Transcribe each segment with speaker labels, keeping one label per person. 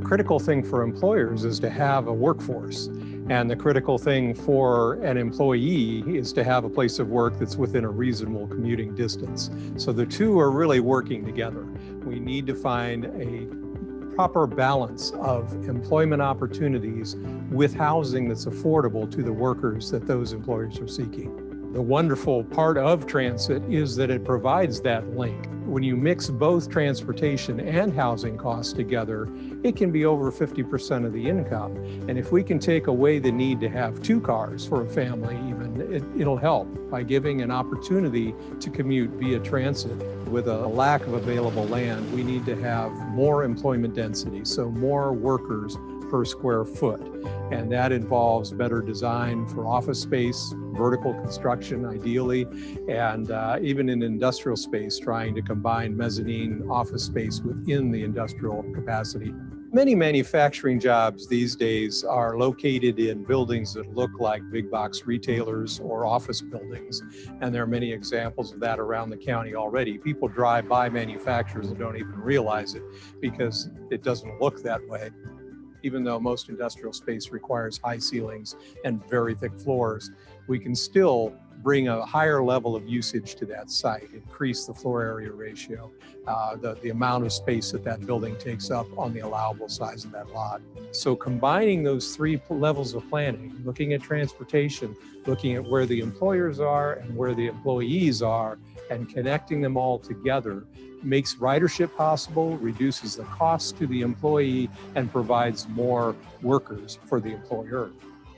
Speaker 1: critical thing for employers is to have a workforce. And the critical thing for an employee is to have a place of work that's within a reasonable commuting distance. So the two are really working together. We need to find a proper balance of employment opportunities with housing that's affordable to the workers that those employers are seeking. The wonderful part of transit is that it provides that link. When you mix both transportation and housing costs together, it can be over 50% of the income. And if we can take away the need to have two cars for a family even, it'll help by giving an opportunity to commute via transit. With a lack of available land, we need to have more employment density, so more workers per square foot. And that involves better design for office space, vertical construction ideally, and even in industrial space, trying to combine mezzanine office space within the industrial capacity. Many manufacturing jobs these days are located in buildings that look like big box retailers or office buildings. And there are many examples of that around the county already. People drive by manufacturers and don't even realize it because it doesn't look that way. Even though most industrial space requires high ceilings and very thick floors, we can still bring a higher level of usage to that site, increase the floor area ratio, the amount of space that that building takes up on the allowable size of that lot. So combining those three levels of planning, looking at transportation, looking at where the employers are and where the employees are, and connecting them all together makes ridership possible, reduces the cost to the employee, and provides more workers for the employer.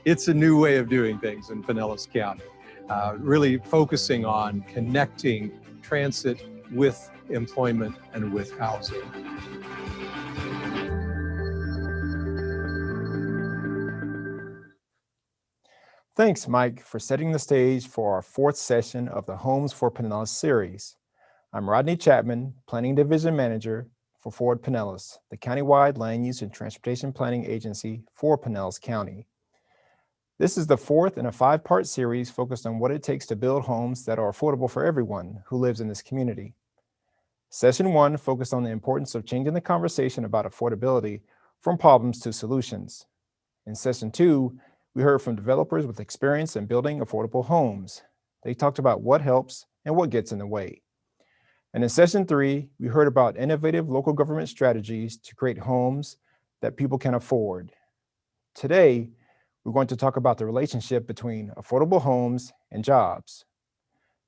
Speaker 1: It's a new way of doing things in Pinellas County, really focusing on connecting transit with employment and with housing.
Speaker 2: Thanks, Mike, for setting the stage for our fourth session of the Homes for Pinellas series. I'm Rodney Chatman, Planning Division Manager for Forward Pinellas, the countywide land use and transportation planning agency for Pinellas County. This is the fourth in a five-part series focused on what it takes to build homes that are affordable for everyone who lives in this community. Session 1 focused on the importance of changing the conversation about affordability from problems to solutions. In Session 2, we heard from developers with experience in building affordable homes. They talked about what helps and what gets in the way. And in Session 3, we heard about innovative local government strategies to create homes that people can afford. Today, we're going to talk about the relationship between affordable homes and jobs.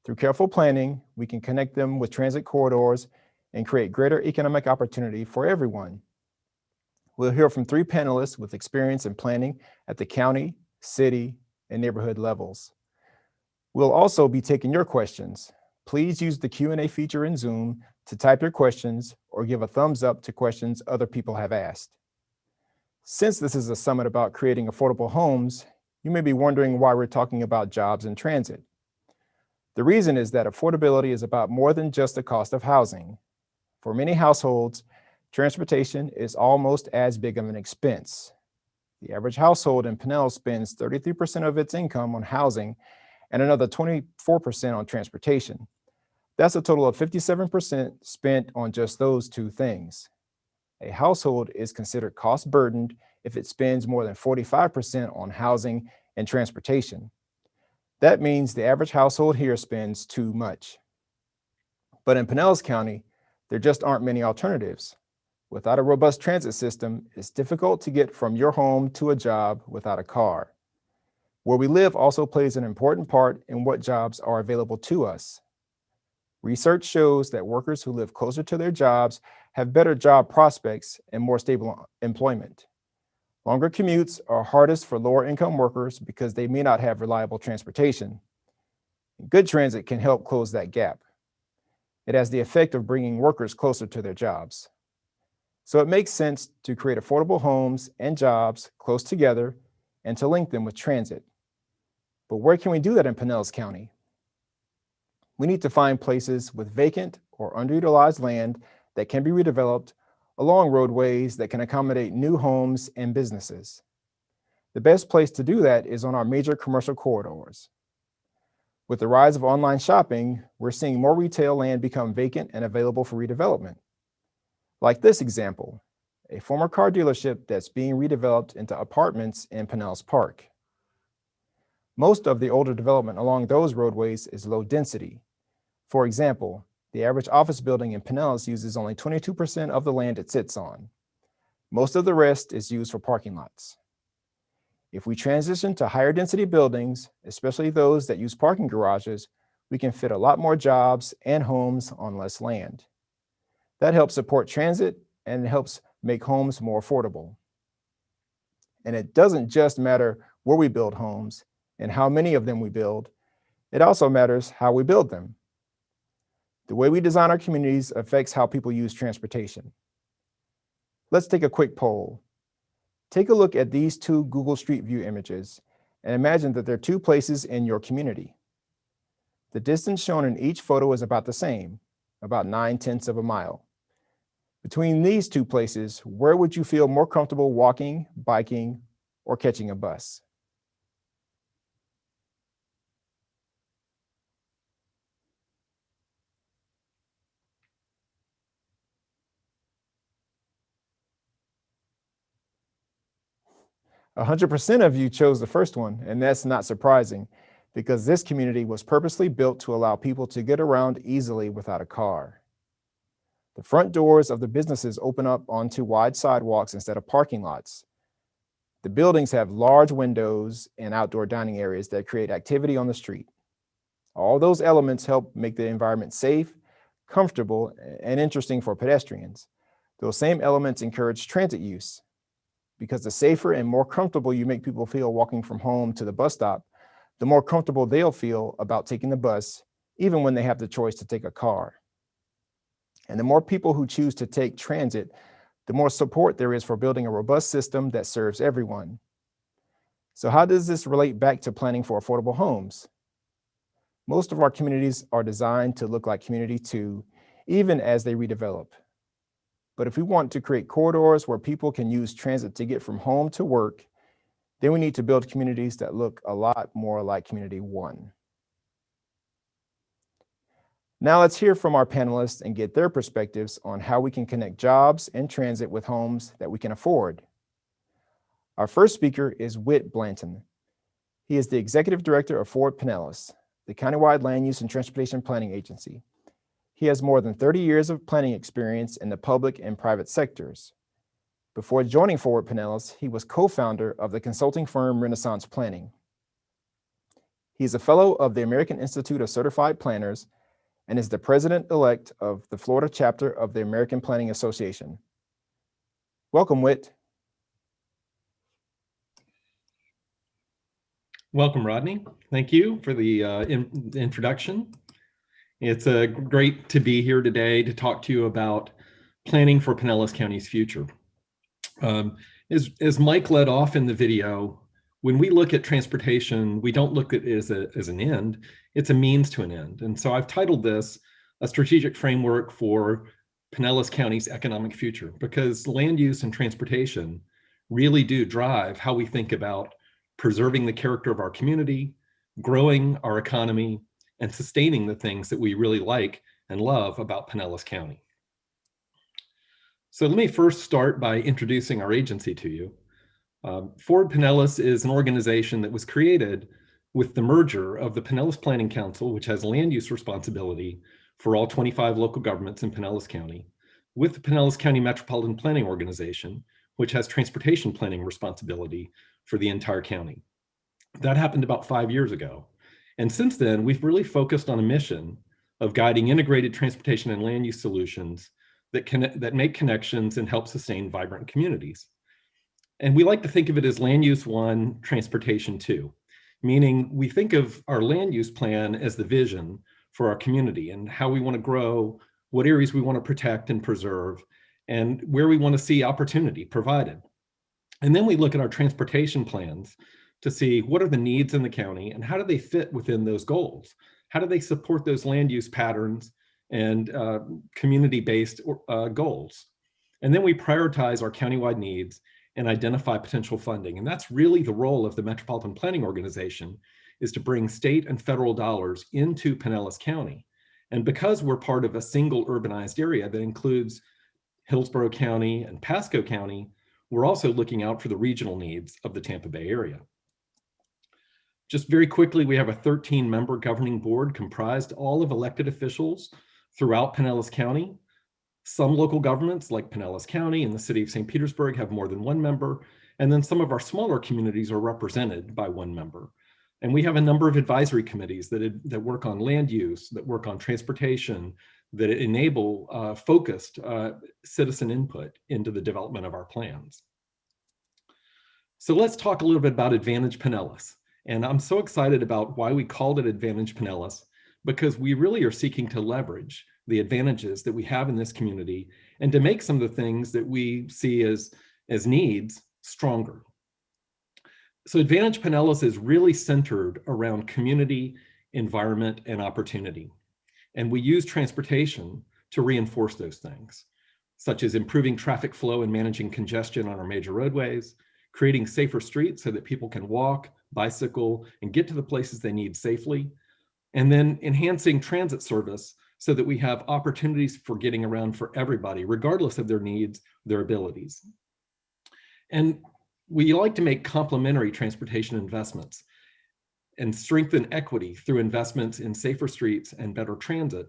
Speaker 2: Through careful planning, we can connect them with transit corridors and create greater economic opportunity for everyone. We'll hear from three panelists with experience in planning at the county, city, and neighborhood levels. We'll also be taking your questions. Please use the Q&A feature in Zoom to type your questions or give a thumbs up to questions other people have asked. Since this is a summit about creating affordable homes, you may be wondering why we're talking about jobs and transit. The reason is that affordability is about more than just the cost of housing. For many households, transportation is almost as big of an expense. The average household in Pinellas spends 33% of its income on housing and another 24% on transportation. That's a total of 57% spent on just those two things. A household is considered cost burdened if it spends more than 45% on housing and transportation. That means the average household here spends too much. But in Pinellas County, there just aren't many alternatives. Without a robust transit system, it's difficult to get from your home to a job without a car. Where we live also plays an important part in what jobs are available to us. Research shows that workers who live closer to their jobs have better job prospects and more stable employment. Longer commutes are hardest for lower income workers because they may not have reliable transportation. Good transit can help close that gap. It has the effect of bringing workers closer to their jobs. So it makes sense to create affordable homes and jobs close together and to link them with transit. But where can we do that in Pinellas County? We need to find places with vacant or underutilized land that can be redeveloped along roadways that can accommodate new homes and businesses. The best place to do that is on our major commercial corridors. With the rise of online shopping, we're seeing more retail land become vacant and available for redevelopment. Like this example, a former car dealership that's being redeveloped into apartments in Pinellas Park. Most of the older development along those roadways is low density. For example, the average office building in Pinellas uses only 22% of the land it sits on. Most of the rest is used for parking lots. If we transition to higher density buildings, especially those that use parking garages, we can fit a lot more jobs and homes on less land. That helps support transit and it helps make homes more affordable. And it doesn't just matter where we build homes and how many of them we build, it also matters how we build them. The way we design our communities affects how people use transportation. Let's take a quick poll. Take a look at these two Google Street View images and imagine that there are two places in your community. The distance shown in each photo is about the same, about 9/10 of a mile. Between these two places, where would you feel more comfortable walking, biking, or catching a bus? A 100% of you chose the first one, and that's not surprising because this community was purposely built to allow people to get around easily without a car. The front doors of the businesses open up onto wide sidewalks instead of parking lots. The buildings have large windows and outdoor dining areas that create activity on the street. All those elements help make the environment safe, comfortable, and interesting for pedestrians. Those same elements encourage transit use because the safer and more comfortable you make people feel walking from home to the bus stop, the more comfortable they'll feel about taking the bus, even when they have the choice to take a car. And the more people who choose to take transit, the more support there is for building a robust system that serves everyone. So how does this relate back to planning for affordable homes? Most of our communities are designed to look like Community 2, even as they redevelop. But if we want to create corridors where people can use transit to get from home to work, then we need to build communities that look a lot more like Community 1. Now let's hear from our panelists and get their perspectives on how we can connect jobs and transit with homes that we can afford. Our first speaker is Whit Blanton. He is the Executive Director of Forward Pinellas, the countywide land use and transportation planning agency. He has more than 30 years of planning experience in the public and private sectors. Before joining Forward Pinellas, he was co-founder of the consulting firm Renaissance Planning. He is a fellow of the American Institute of Certified Planners and is the president-elect of the Florida chapter of the American Planning Association. Welcome, Whit.
Speaker 3: Welcome, Rodney. Thank you for the introduction. It's great to be here today to talk to you about planning for Pinellas County's future. As Mike led off in the video, when we look at transportation, we don't look at it as an end, it's a means to an end. And so I've titled this a strategic framework for Pinellas County's economic future, because land use and transportation really do drive how we think about preserving the character of our community, growing our economy, and sustaining the things that we really like and love about Pinellas County. So let me first start by introducing our agency to you. Forward Pinellas is an organization that was created with the merger of the Pinellas Planning Council, which has land use responsibility for all 25 local governments in Pinellas County, with the Pinellas County Metropolitan Planning Organization, which has transportation planning responsibility for the entire county. That happened about 5 years ago. And since then, we've really focused on a mission of guiding integrated transportation and land use solutions that make connections and help sustain vibrant communities. And we like to think of it as land use 1, transportation 2, meaning we think of our land use plan as the vision for our community and how we want to grow, what areas we want to protect and preserve, and where we want to see opportunity provided. And then we look at our transportation plans to see what are the needs in the county and how do they fit within those goals? How do they support those land use patterns and community-based goals? And then we prioritize our countywide needs and identify potential funding. And that's really the role of the Metropolitan Planning Organization, is to bring state and federal dollars into Pinellas County. And because we're part of a single urbanized area that includes Hillsborough County, and Pasco County, we're also looking out for the regional needs of the Tampa Bay area. Just very quickly, we have a 13-member governing board comprised all of elected officials throughout Pinellas County. Some local governments like Pinellas County and the City of St. Petersburg have more than one member, and then some of our smaller communities are represented by one member. And we have a number of advisory committees that work on land use, that work on transportation, that enable focused citizen input into the development of our plans. So let's talk a little bit about Advantage Pinellas. And I'm so excited about why we called it Advantage Pinellas, because we really are seeking to leverage the advantages that we have in this community and to make some of the things that we see as needs stronger. So Advantage Pinellas is really centered around community, environment, and opportunity. And we use transportation to reinforce those things, such as improving traffic flow and managing congestion on our major roadways, creating safer streets so that people can walk, bicycle, and get to the places they need safely, and then enhancing transit service so that we have opportunities for getting around for everybody, regardless of their needs, their abilities. And we like to make complementary transportation investments and strengthen equity through investments in safer streets and better transit.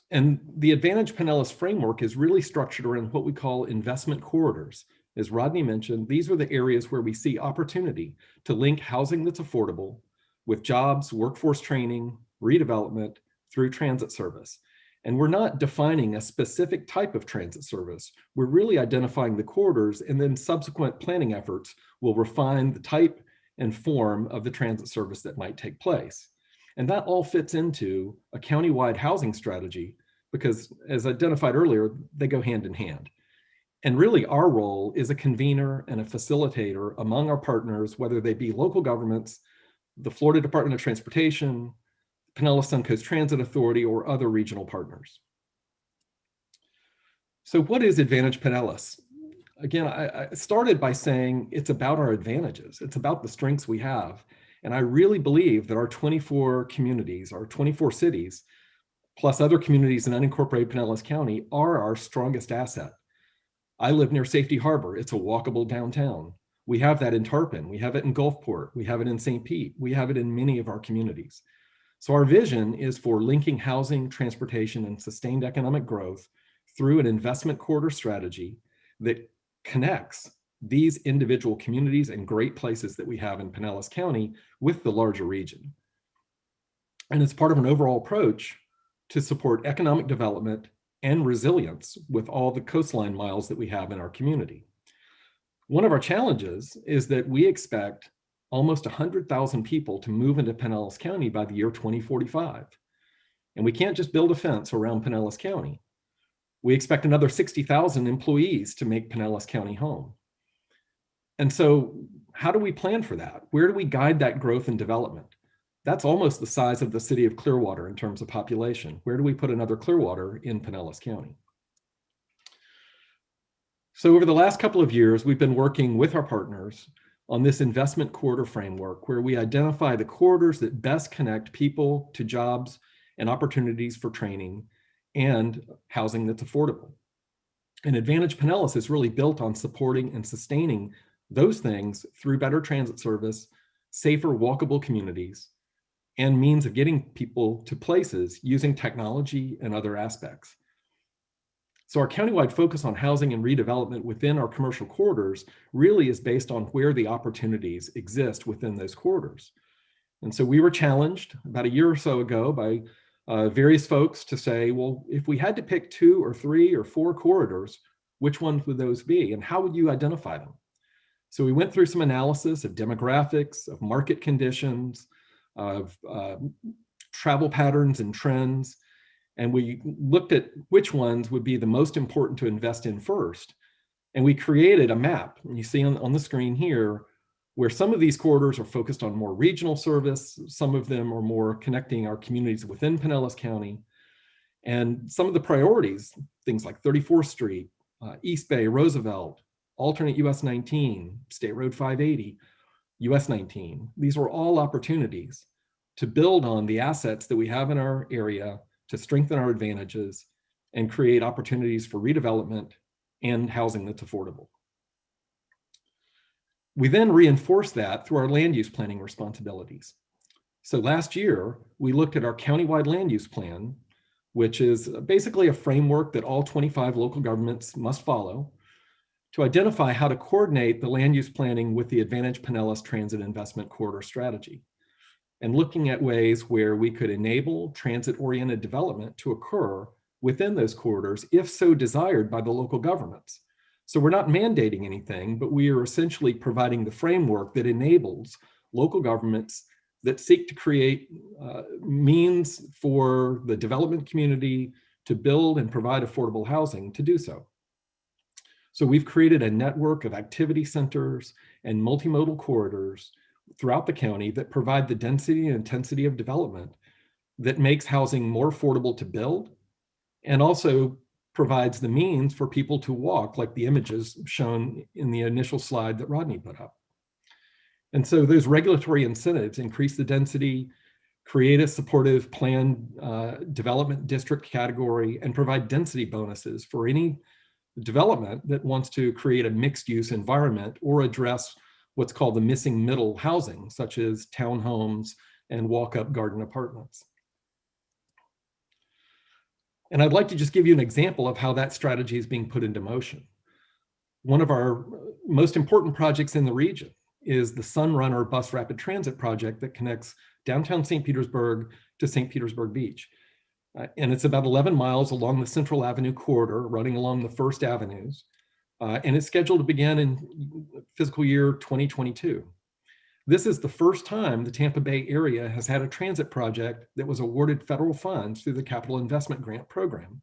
Speaker 3: And the Advantage Pinellas framework is really structured around what we call investment corridors. As Rodney mentioned, these are the areas where we see opportunity to link housing that's affordable with jobs, workforce training, redevelopment through transit service. And we're not defining a specific type of transit service. We're really identifying the corridors, and then subsequent planning efforts will refine the type and form of the transit service that might take place. And that all fits into a countywide housing strategy because, as identified earlier, they go hand in hand. And really our role is a convener and a facilitator among our partners, whether they be local governments, the Florida Department of Transportation, Pinellas Suncoast Transit Authority, or other regional partners. So what is Advantage Pinellas? Again, I started by saying it's about our advantages. It's about the strengths we have. And I really believe that our 24 communities, our 24 cities, plus other communities in unincorporated Pinellas County are our strongest asset. I live near Safety Harbor. It's a walkable downtown. We have that in Tarpon. We have it in Gulfport. We have it in St. Pete. We have it in many of our communities. So our vision is for linking housing, transportation, and sustained economic growth through an investment corridor strategy that connects these individual communities and great places that we have in Pinellas County with the larger region. And it's part of an overall approach to support economic development and resilience with all the coastline miles that we have in our community. One of our challenges is that we expect almost 100,000 people to move into Pinellas County by the year 2045. And we can't just build a fence around Pinellas County. We expect another 60,000 employees to make Pinellas County home. And so how do we plan for that? Where do we guide that growth and development? That's almost the size of the city of Clearwater in terms of population. Where do we put another Clearwater in Pinellas County? So over the last couple of years, we've been working with our partners on this investment corridor framework where we identify the corridors that best connect people to jobs and opportunities for training and housing that's affordable. And Advantage Pinellas is really built on supporting and sustaining those things through better transit service, safer walkable communities, and means of getting people to places using technology and other aspects. So our countywide focus on housing and redevelopment within our commercial corridors really is based on where the opportunities exist within those corridors. And so we were challenged about a year or so ago by various folks to say, well, if we had to pick 2 or 3 or 4 corridors, which ones would those be and how would you identify them? So we went through some analysis of demographics, of market conditions, of travel patterns and trends. And we looked at which ones would be the most important to invest in first. And we created a map, and you see on the screen here, where some of these corridors are focused on more regional service, some of them are more connecting our communities within Pinellas County. And some of the priorities, things like 34th Street, East Bay, Roosevelt, alternate US 19, State Road 580, US 19. These were all opportunities to build on the assets that we have in our area, to strengthen our advantages and create opportunities for redevelopment and housing that's affordable. We then reinforce that through our land use planning responsibilities. So last year, we looked at our countywide land use plan, which is basically a framework that all 25 local governments must follow to identify how to coordinate the land use planning with the Advantage Pinellas Transit Investment Corridor strategy, and looking at ways where we could enable transit-oriented development to occur within those corridors if so desired by the local governments. So we're not mandating anything, but we are essentially providing the framework that enables local governments that seek to create means for the development community to build and provide affordable housing to do so. So we've created a network of activity centers and multimodal corridors throughout the county that provide the density and intensity of development that makes housing more affordable to build, and also provides the means for people to walk, like the images shown in the initial slide that Rodney put up. And so those regulatory incentives increase the density, create a supportive planned development district category, and provide density bonuses for any development that wants to create a mixed use environment or address what's called the missing middle housing, such as townhomes and walk-up garden apartments. And I'd like to just give you an example of how that strategy is being put into motion. One of our most important projects in the region is the Sunrunner Bus Rapid Transit project that connects downtown St. Petersburg to St. Petersburg Beach. And it's about 11 miles along the Central Avenue corridor, running along the First Avenues. And it's scheduled to begin in fiscal year 2022. This is the first time the Tampa Bay area has had a transit project that was awarded federal funds through the Capital Investment Grant Program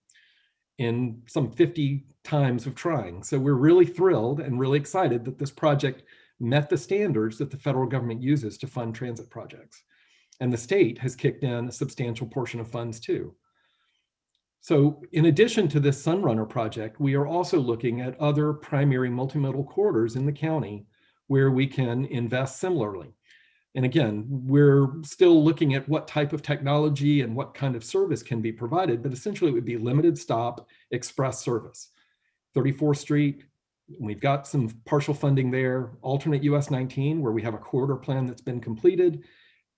Speaker 3: in some 50 times of trying. So we're really thrilled and really excited that this project met the standards that the federal government uses to fund transit projects. And the state has kicked in a substantial portion of funds too. So in addition to this Sunrunner project, we are also looking at other primary multimodal corridors in the county where we can invest similarly. And again, we're still looking at what type of technology and what kind of service can be provided, but essentially it would be limited stop express service. 34th Street, we've got some partial funding there. Alternate US 19, where we have a corridor plan that's been completed.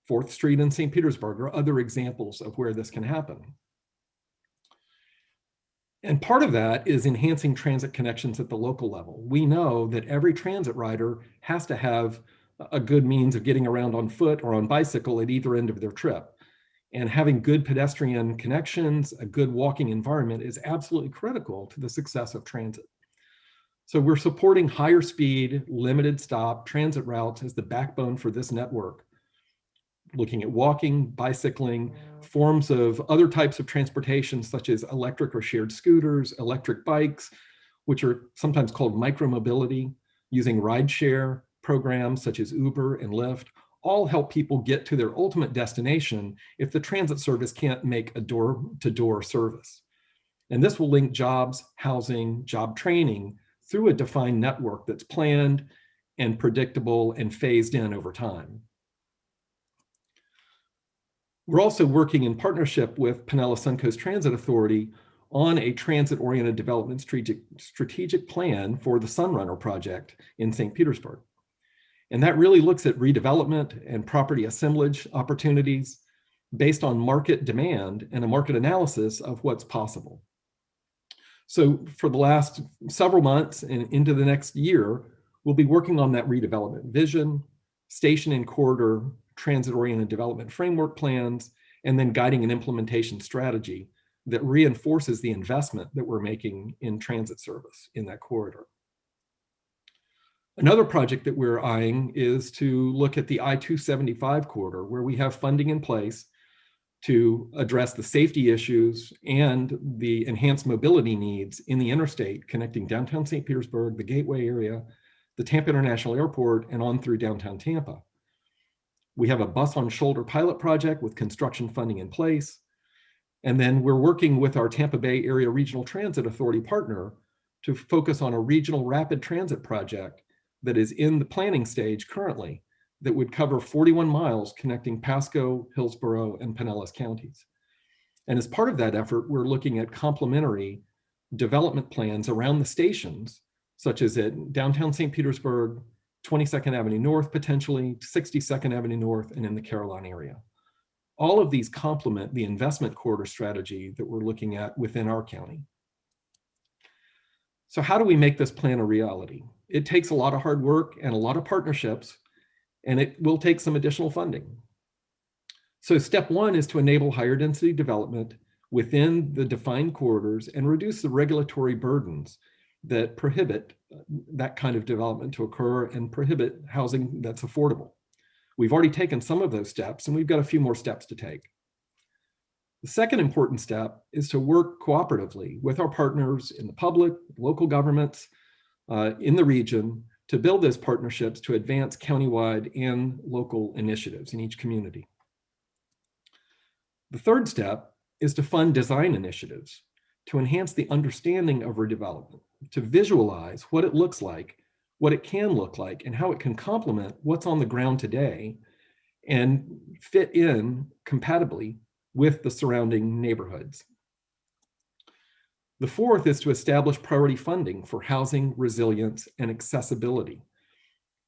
Speaker 3: 4th Street in St. Petersburg are other examples of where this can happen. And part of that is enhancing transit connections at the local level. We know that every transit rider has to have a good means of getting around on foot or on bicycle at either end of their trip. And having good pedestrian connections, a good walking environment is absolutely critical to the success of transit. So we're supporting higher speed, limited stop transit routes as the backbone for this network, looking at walking, bicycling, forms of other types of transportation, such as electric or shared scooters, electric bikes, which are sometimes called micromobility, using rideshare programs such as Uber and Lyft, all help people get to their ultimate destination if the transit service can't make a door-to-door service. And this will link jobs, housing, job training through a defined network that's planned and predictable and phased in over time. We're also working in partnership with Pinellas Suncoast Transit Authority on a transit-oriented development strategic plan for the Sunrunner project in St. Petersburg. And that really looks at redevelopment and property assemblage opportunities based on market demand and a market analysis of what's possible. So for the last several months and into the next year, we'll be working on that redevelopment vision, station and corridor transit-oriented development framework plans, and then guiding an implementation strategy that reinforces the investment that we're making in transit service in that corridor. Another project that we're eyeing is to look at the I-275 corridor, where we have funding in place to address the safety issues and the enhanced mobility needs in the interstate connecting downtown St. Petersburg, the Gateway area, the Tampa International Airport, and on through downtown Tampa. We have a bus on shoulder pilot project with construction funding in place. And then we're working with our Tampa Bay Area Regional Transit Authority partner to focus on a regional rapid transit project that is in the planning stage currently that would cover 41 miles connecting Pasco, Hillsborough, and Pinellas counties. And as part of that effort, we're looking at complementary development plans around the stations, such as at downtown St. Petersburg, 22nd Avenue North, potentially 62nd Avenue North, and in the Caroline area. All of these complement the investment corridor strategy that we're looking at within our county. So how do we make this plan a reality? It takes a lot of hard work and a lot of partnerships, and it will take some additional funding. So step one is to enable higher density development within the defined corridors and reduce the regulatory burdens that prohibit that kind of development to occur and prohibit housing that's affordable. We've already taken some of those steps, and we've got a few more steps to take. The second important step is to work cooperatively with our partners in the public, local governments, in the region, to build those partnerships to advance countywide and local initiatives in each community. The third step is to fund design initiatives to enhance the understanding of redevelopment, to visualize what it looks like, what it can look like, and how it can complement what's on the ground today and fit in compatibly with the surrounding neighborhoods. The fourth is to establish priority funding for housing, resilience, and accessibility.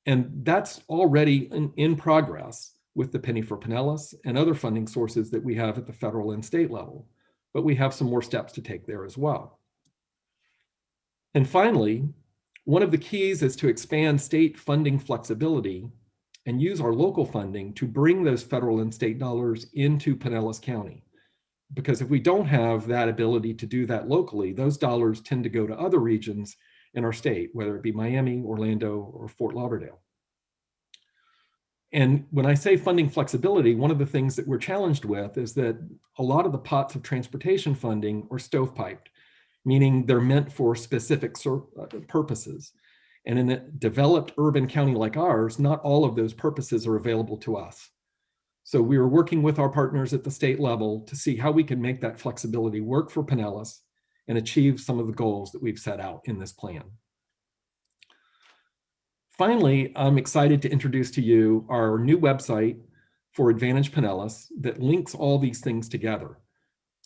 Speaker 3: And that's already in progress with the Penny for Pinellas and other funding sources that we have at the federal and state level, but we have some more steps to take there as well. And finally, one of the keys is to expand state funding flexibility and use our local funding to bring those federal and state dollars into Pinellas County. Because if we don't have that ability to do that locally, those dollars tend to go to other regions in our state, whether it be Miami, Orlando, or Fort Lauderdale. And when I say funding flexibility, one of the things that we're challenged with is that a lot of the pots of transportation funding are stovepiped, meaning they're meant for specific purposes. And in a developed urban county like ours, not all of those purposes are available to us. So we are working with our partners at the state level to see how we can make that flexibility work for Pinellas and achieve some of the goals that we've set out in this plan. Finally, I'm excited to introduce to you our new website for Advantage Pinellas that links all these things together: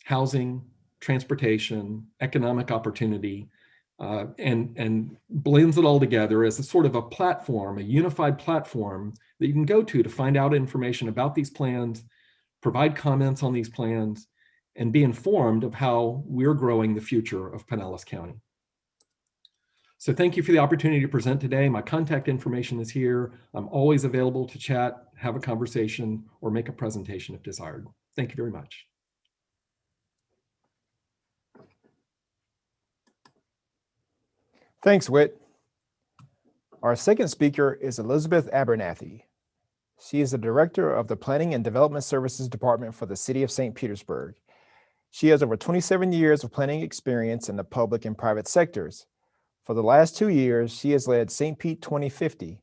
Speaker 3: housing, transportation, economic opportunity, and blends it all together as a sort of a platform, a unified platform that you can go to find out information about these plans, provide comments on these plans, and be informed of how we're growing the future of Pinellas County. So thank you for the opportunity to present today. My contact information is here. I'm always available to chat, have a conversation, or make a presentation if desired. Thank you very much.
Speaker 2: Thanks, Whit. Our second speaker is Elizabeth Abernethy. She is the Director of the Planning and Development Services Department for the City of St. Petersburg. She has over 27 years of planning experience in the public and private sectors. For the last 2 years, she has led St. Pete 2050,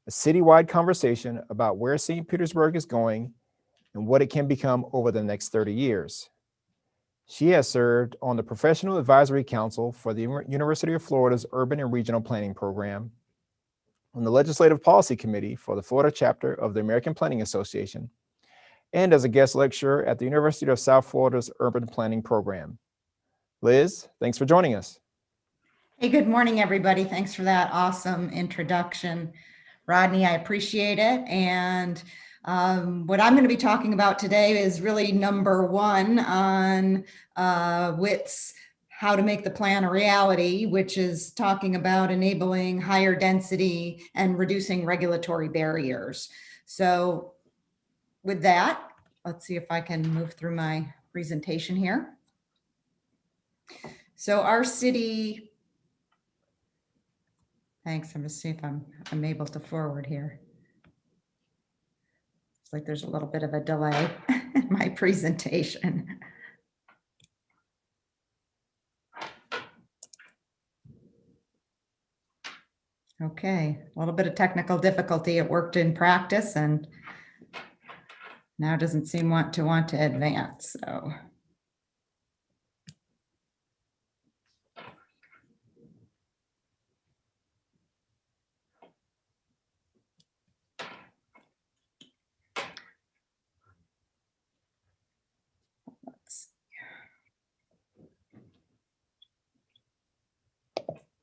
Speaker 2: a citywide conversation about where St. Petersburg is going and what it can become over the next 30 years. She has served on the Professional Advisory Council for the University of Florida's Urban and Regional Planning Program, on the Legislative Policy Committee for the Florida chapter of the American Planning Association, and as a guest lecturer at the University of South Florida's Urban Planning Program. Liz, thanks for joining us.
Speaker 4: Hey, good morning, everybody. Thanks for that awesome introduction, Rodney. I appreciate it. And what I'm going to be talking about today is really number one on Whit's How to Make the Plan a Reality, which is talking about enabling higher density and reducing regulatory barriers. So with that, let's see if I can move through my presentation here. So our city, thanks. I'm going to see if I'm able to forward here. It's like there's a little bit of a delay in my presentation. Okay, a little bit of technical difficulty. It worked in practice and now doesn't seem to want to advance. So.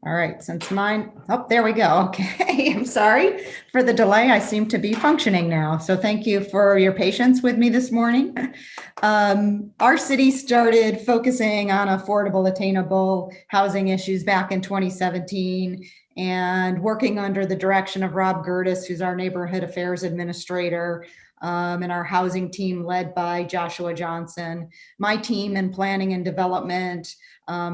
Speaker 4: All right, since mine, oh, there we go. Okay, I'm sorry for the delay. I seem to be functioning now. So thank you for your patience with me this morning. Our city started focusing on affordable, attainable housing issues back in 2017 and working under the direction of Rob Gertis, who's our neighborhood affairs administrator, and our housing team led by Joshua Johnson. My team in planning and development,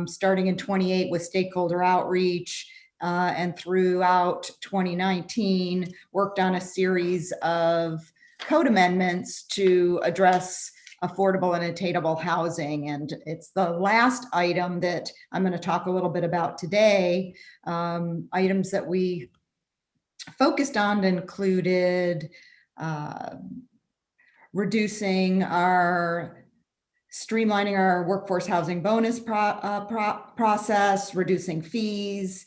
Speaker 4: starting in 28 with stakeholder outreach, and throughout 2019, worked on a series of code amendments to address affordable and attainable housing. And it's the last item that I'm going to talk a little bit about today. Items that we focused on included streamlining our workforce housing bonus process, reducing fees.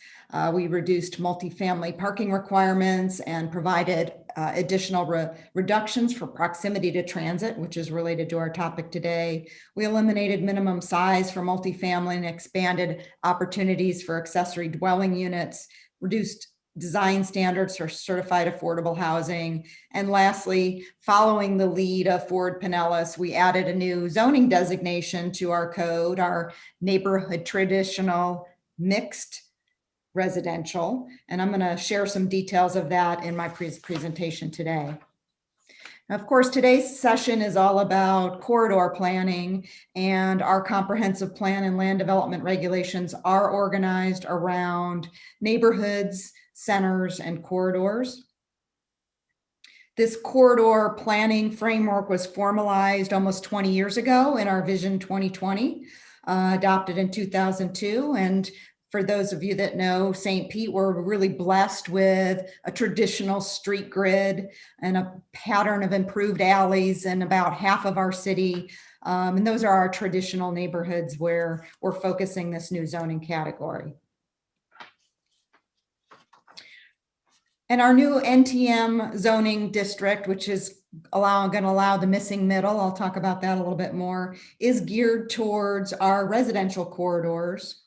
Speaker 4: We reduced multifamily parking requirements and provided additional reductions for proximity to transit, which is related to our topic today. We eliminated minimum size for multifamily and expanded opportunities for accessory dwelling units, reduced design standards for certified affordable housing. And lastly, following the lead of Forward Pinellas, we added a new zoning designation to our code, our neighborhood traditional mixed residential. And I'm going to share some details of that in my presentation today. Now, of course, today's session is all about corridor planning, and our comprehensive plan and land development regulations are organized around neighborhoods, centers, and corridors. This corridor planning framework was formalized almost 20 years ago in our Vision 2020, adopted in 2002. And for those of you that know St. Pete, we're really blessed with a traditional street grid and a pattern of improved alleys in about half of our city. And those are our traditional neighborhoods where we're focusing this new zoning category. And our new NTM zoning district, which is going to allow the missing middle, I'll talk about that a little bit more, is geared towards our residential corridors,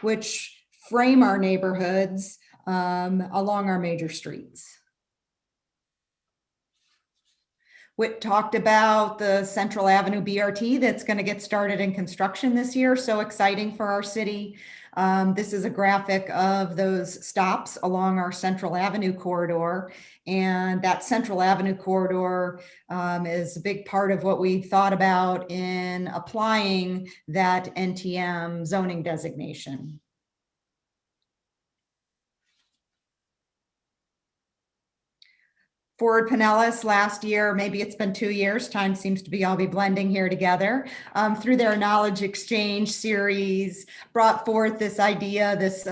Speaker 4: which frame our neighborhoods along our major streets. Whit talked about the Central Avenue BRT that's going to get started in construction this year. So exciting for our city. This is a graphic of those stops along our Central Avenue corridor. And that Central Avenue corridor is a big part of what we thought about in applying that NTM zoning designation. Forward Pinellas last year, maybe it's been 2 years, time seems to be all be blending here together, through their knowledge exchange series, brought forth this idea, this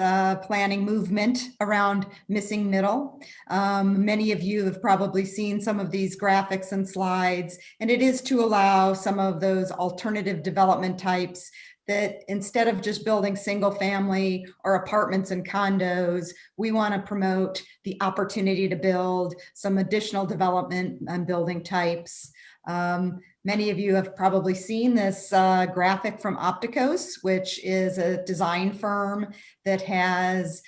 Speaker 4: planning movement around missing middle. Many of you have probably seen some of these graphics and slides, and it is to allow some of those alternative development types that instead of just building single family or apartments and condos, we want to promote the opportunity to build some additional development and building types. Many of you have probably seen this graphic from Opticos, which is a design firm that has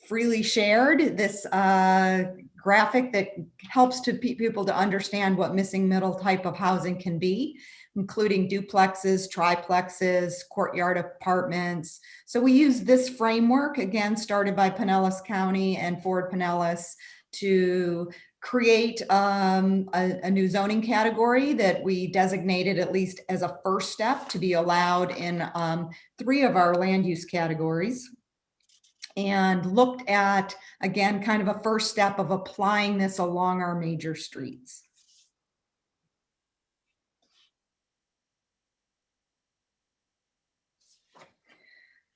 Speaker 4: freely shared this graphic that helps people to understand what missing middle type of housing can be, including duplexes, triplexes, courtyard apartments. So we use this framework, again, started by Pinellas County and Forward Pinellas, to create a new zoning category that we designated, at least as a first step, to be allowed in 3 of our land use categories, and looked at, again, kind of a first step of applying this along our major streets.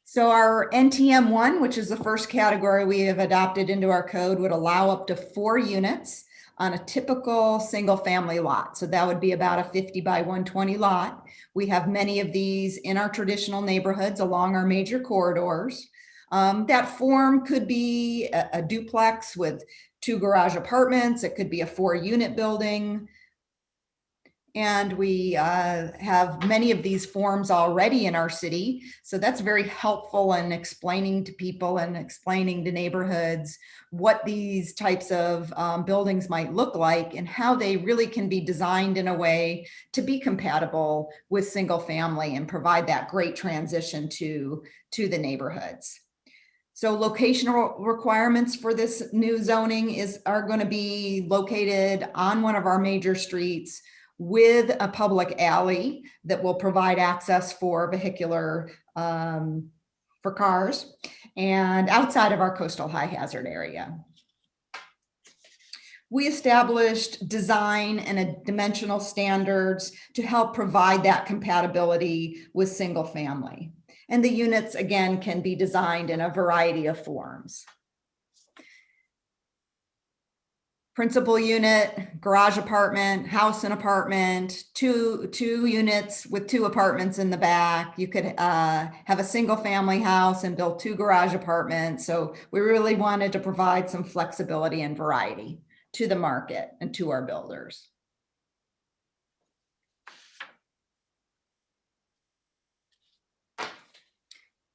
Speaker 4: So our NTM1, which is the first category we have adopted into our code, would allow up to 4 units on a typical single family lot. So that would be about a 50 by 120 lot. We have many of these in our traditional neighborhoods along our major corridors. That form could be a duplex with 2 garage apartments. It could be a 4-unit building. And we have many of these forms already in our city. So that's very helpful in explaining to people and explaining to neighborhoods what these types of buildings might look like and how they really can be designed in a way to be compatible with single family and provide that great transition to the neighborhoods. So locational requirements for this new zoning are going to be located on one of our major streets with a public alley that will provide access for vehicular, for cars, and outside of our coastal high hazard area. We established design and dimensional standards to help provide that compatibility with single family. And the units, again, can be designed in a variety of forms. Principal unit, garage apartment, house and apartment, two units with 2 apartments in the back. You could have a single family house and build 2 garage apartments. So we really wanted to provide some flexibility and variety to the market and to our builders.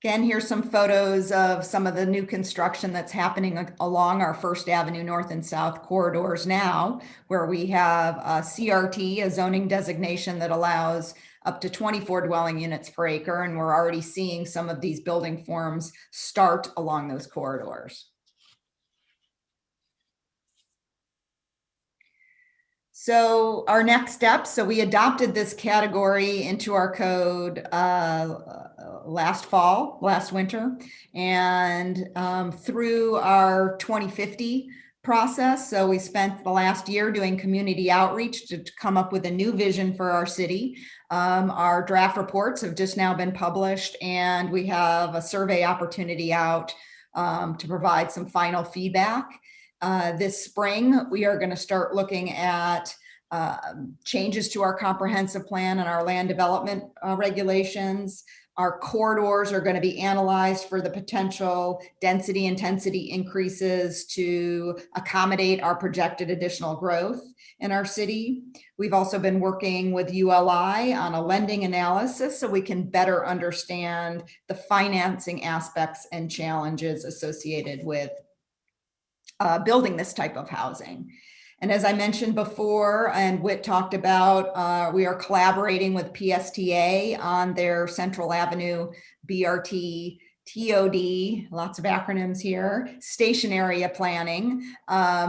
Speaker 4: Again, here's some photos of some of the new construction that's happening along our First Avenue North and South corridors now, where we have a CRT, a zoning designation that allows up to 24 dwelling units per acre. And we're already seeing some of these building forms start along those corridors. So our next steps, so we adopted this category into our code last winter, and through our 2050 process. So we spent the last year doing community outreach to come up with a new vision for our city. Our draft reports have just now been published, and we have a survey opportunity out to provide some final feedback. This spring, we are going to start looking at changes to our comprehensive plan and our land development regulations. Our corridors are going to be analyzed for the potential density intensity increases to accommodate our projected additional growth in our city. We've also been working with ULI on a lending analysis so we can better understand the financing aspects and challenges associated with building this type of housing. And as I mentioned before, and Whit talked about, we are collaborating with PSTA on their Central Avenue BRT TOD, lots of acronyms here, station area planning.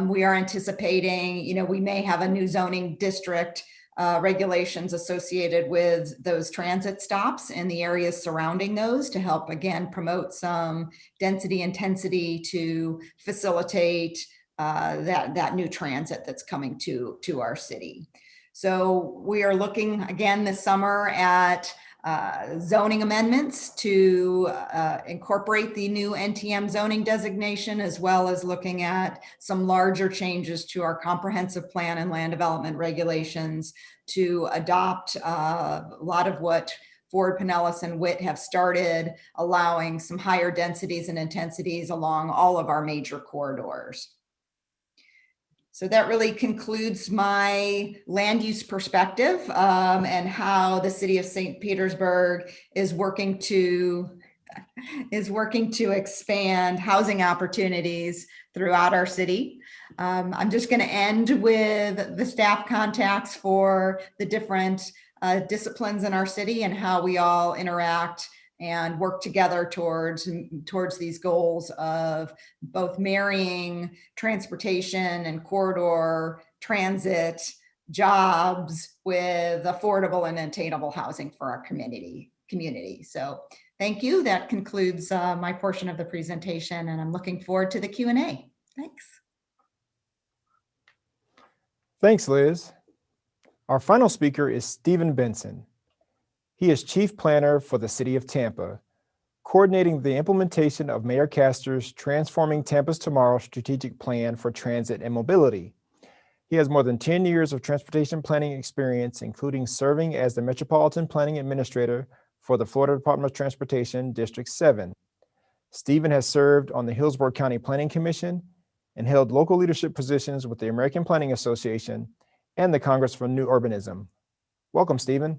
Speaker 4: We are anticipating, we may have a new zoning district regulations associated with those transit stops and the areas surrounding those to help, again, promote some density intensity to facilitate that new transit that's coming to our city. So we are looking again this summer at zoning amendments to incorporate the new NTM zoning designation, as well as looking at some larger changes to our comprehensive plan and land development regulations to adopt a lot of what Forward Pinellas and Whit have started, allowing some higher densities and intensities along all of our major corridors. So that really concludes my land use perspective and how the city of St. Petersburg is working to expand housing opportunities throughout our city. I'm just going to end with the staff contacts for the different disciplines in our city and how we all interact and work together towards these goals of both marrying transportation and corridor transit jobs with affordable and attainable housing for our community. So thank you. That concludes my portion of the presentation, and I'm looking forward to the Q&A. Thanks.
Speaker 2: Thanks, Liz. Our final speaker is Stephen Benson. He is Chief Planner for the City of Tampa, coordinating the implementation of Mayor Castor's Transforming Tampa's Tomorrow strategic plan for transit and mobility. He has more than 10 years of transportation planning experience, including serving as the Metropolitan Planning Administrator for the Florida Department of Transportation, District 7. Stephen has served on the Hillsborough County Planning Commission and held local leadership positions with the American Planning Association and the Congress for New Urbanism. Welcome, Stephen.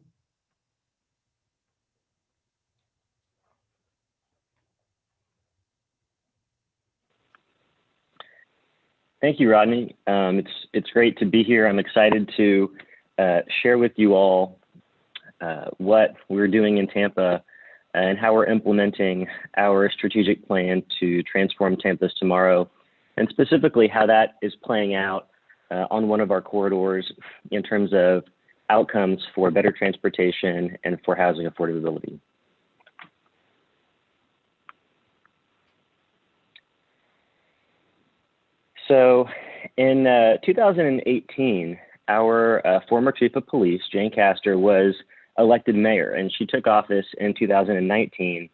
Speaker 5: Thank you, Rodney. It's great to be here. I'm excited to share with you all what we're doing in Tampa and how we're implementing our strategic plan to transform Tampa's tomorrow, and specifically how that is playing out on one of our corridors in terms of outcomes for better transportation and for housing affordability. So in 2018, our former chief of police, Jane Castor, was elected mayor, and she took office in 2019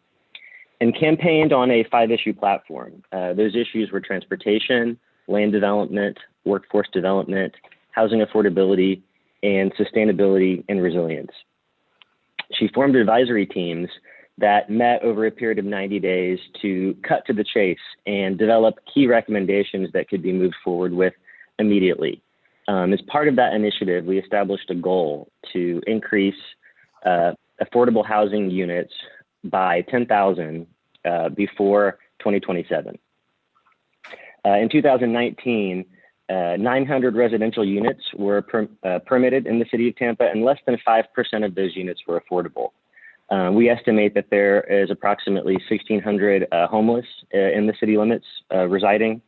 Speaker 5: and campaigned on a 5-issue platform. Those issues were transportation, land development, workforce development, housing affordability, and sustainability and resilience. She formed advisory teams that met over a period of 90 days to cut to the chase and develop key recommendations that could be moved forward with immediately. As part of that initiative, we established a goal to increase affordable housing units by 10,000 before 2027. In 2019, 900 residential units were permitted in the city of Tampa, and less than 5% of those units were affordable. We estimate that there is approximately 1,600 homeless in the city limits residing,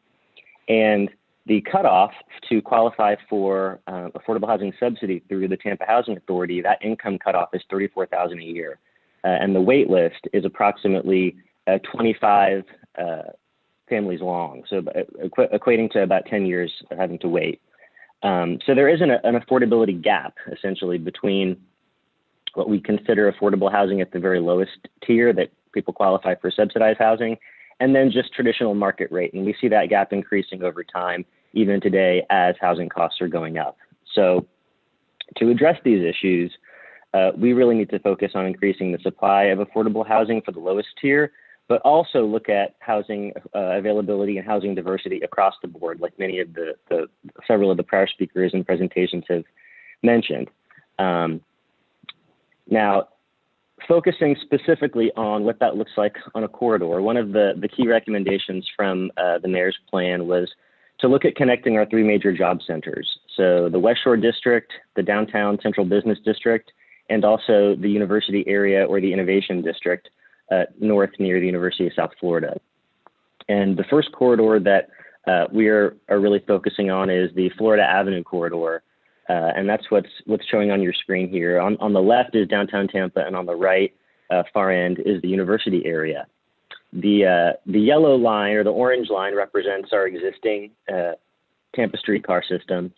Speaker 5: and the cutoff to qualify for affordable housing subsidy through the Tampa Housing Authority, that income cutoff is $34,000 a year, and the wait list is approximately 25 families long, so equating to about 10 years of having to wait. So there is an affordability gap, essentially, between what we consider affordable housing at the very lowest tier that people qualify for subsidized housing, and then just traditional market rate. And we see that gap increasing over time, even today, as housing costs are going up. So to address these issues, we really need to focus on increasing the supply of affordable housing for the lowest tier, but also look at housing availability and housing diversity across the board, like many of several of the prior speakers and presentations have mentioned. Now, focusing specifically on what that looks like on a corridor, one of the key recommendations from the mayor's plan was to look at connecting our 3 major job centers. So the West Shore District, the Downtown Central Business District, and also the University area or the Innovation District north near the University of South Florida. And the first corridor that we are really focusing on is the Florida Avenue corridor. And that's what's showing on your screen here. On the left is downtown Tampa, and on the right, far end, is the university area. The yellow line or the orange line represents our existing Tampa Streetcar system,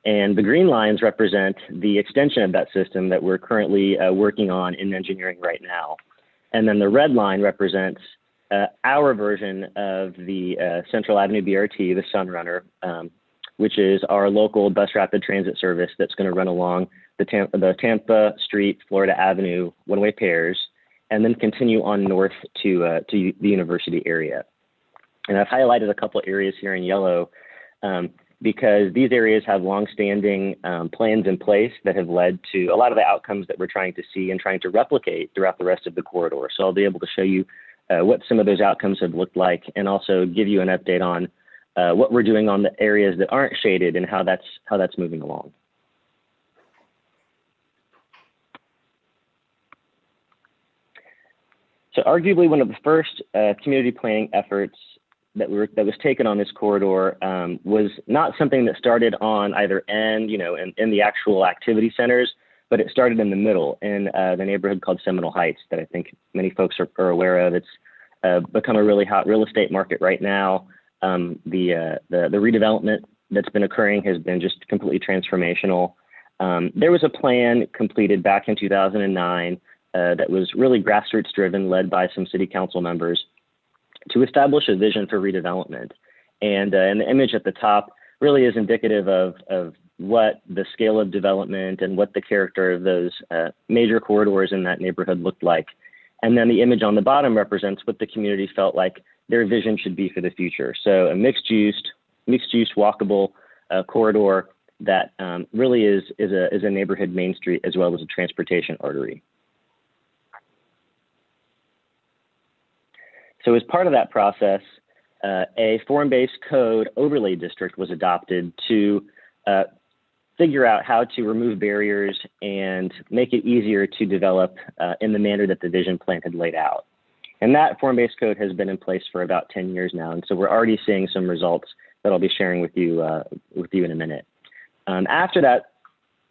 Speaker 5: and the green lines represent the extension of that system that we're currently working on in engineering right now. And then the red line represents our version of the Central Avenue BRT, the Sunrunner, which is our local bus rapid transit service that's going to run along the Tampa Street, Florida Avenue one-way pairs, and then continue on north to the university area. And I've highlighted a couple areas here in yellow because these areas have longstanding plans in place that have led to a lot of the outcomes that we're trying to see and trying to replicate throughout the rest of the corridor. So I'll be able to show you what some of those outcomes have looked like, and also give you an update on what we're doing on the areas that aren't shaded and how that's moving along. So arguably one of the first community planning efforts that was taken on this corridor was not something that started on either end, in the actual activity centers, but it started in the middle in the neighborhood called Seminole Heights that I think many folks are aware of. It's become a really hot real estate market right now. The redevelopment that's been occurring has been just completely transformational. There was a plan completed back in 2009 that was really grassroots driven, led by some city council members, to establish a vision for redevelopment. And the image at the top really is indicative of what the scale of development and what the character of those major corridors in that neighborhood looked like. And then the image on the bottom represents what the community felt like their vision should be for the future. So a mixed use walkable corridor that really is a neighborhood main street as well as a transportation artery. So as part of that process, a form-based code overlay district was adopted to figure out how to remove barriers and make it easier to develop in the manner that the vision plan had laid out. And that form-based code has been in place for about 10 years now. And so we're already seeing some results that I'll be sharing with you in a minute. After that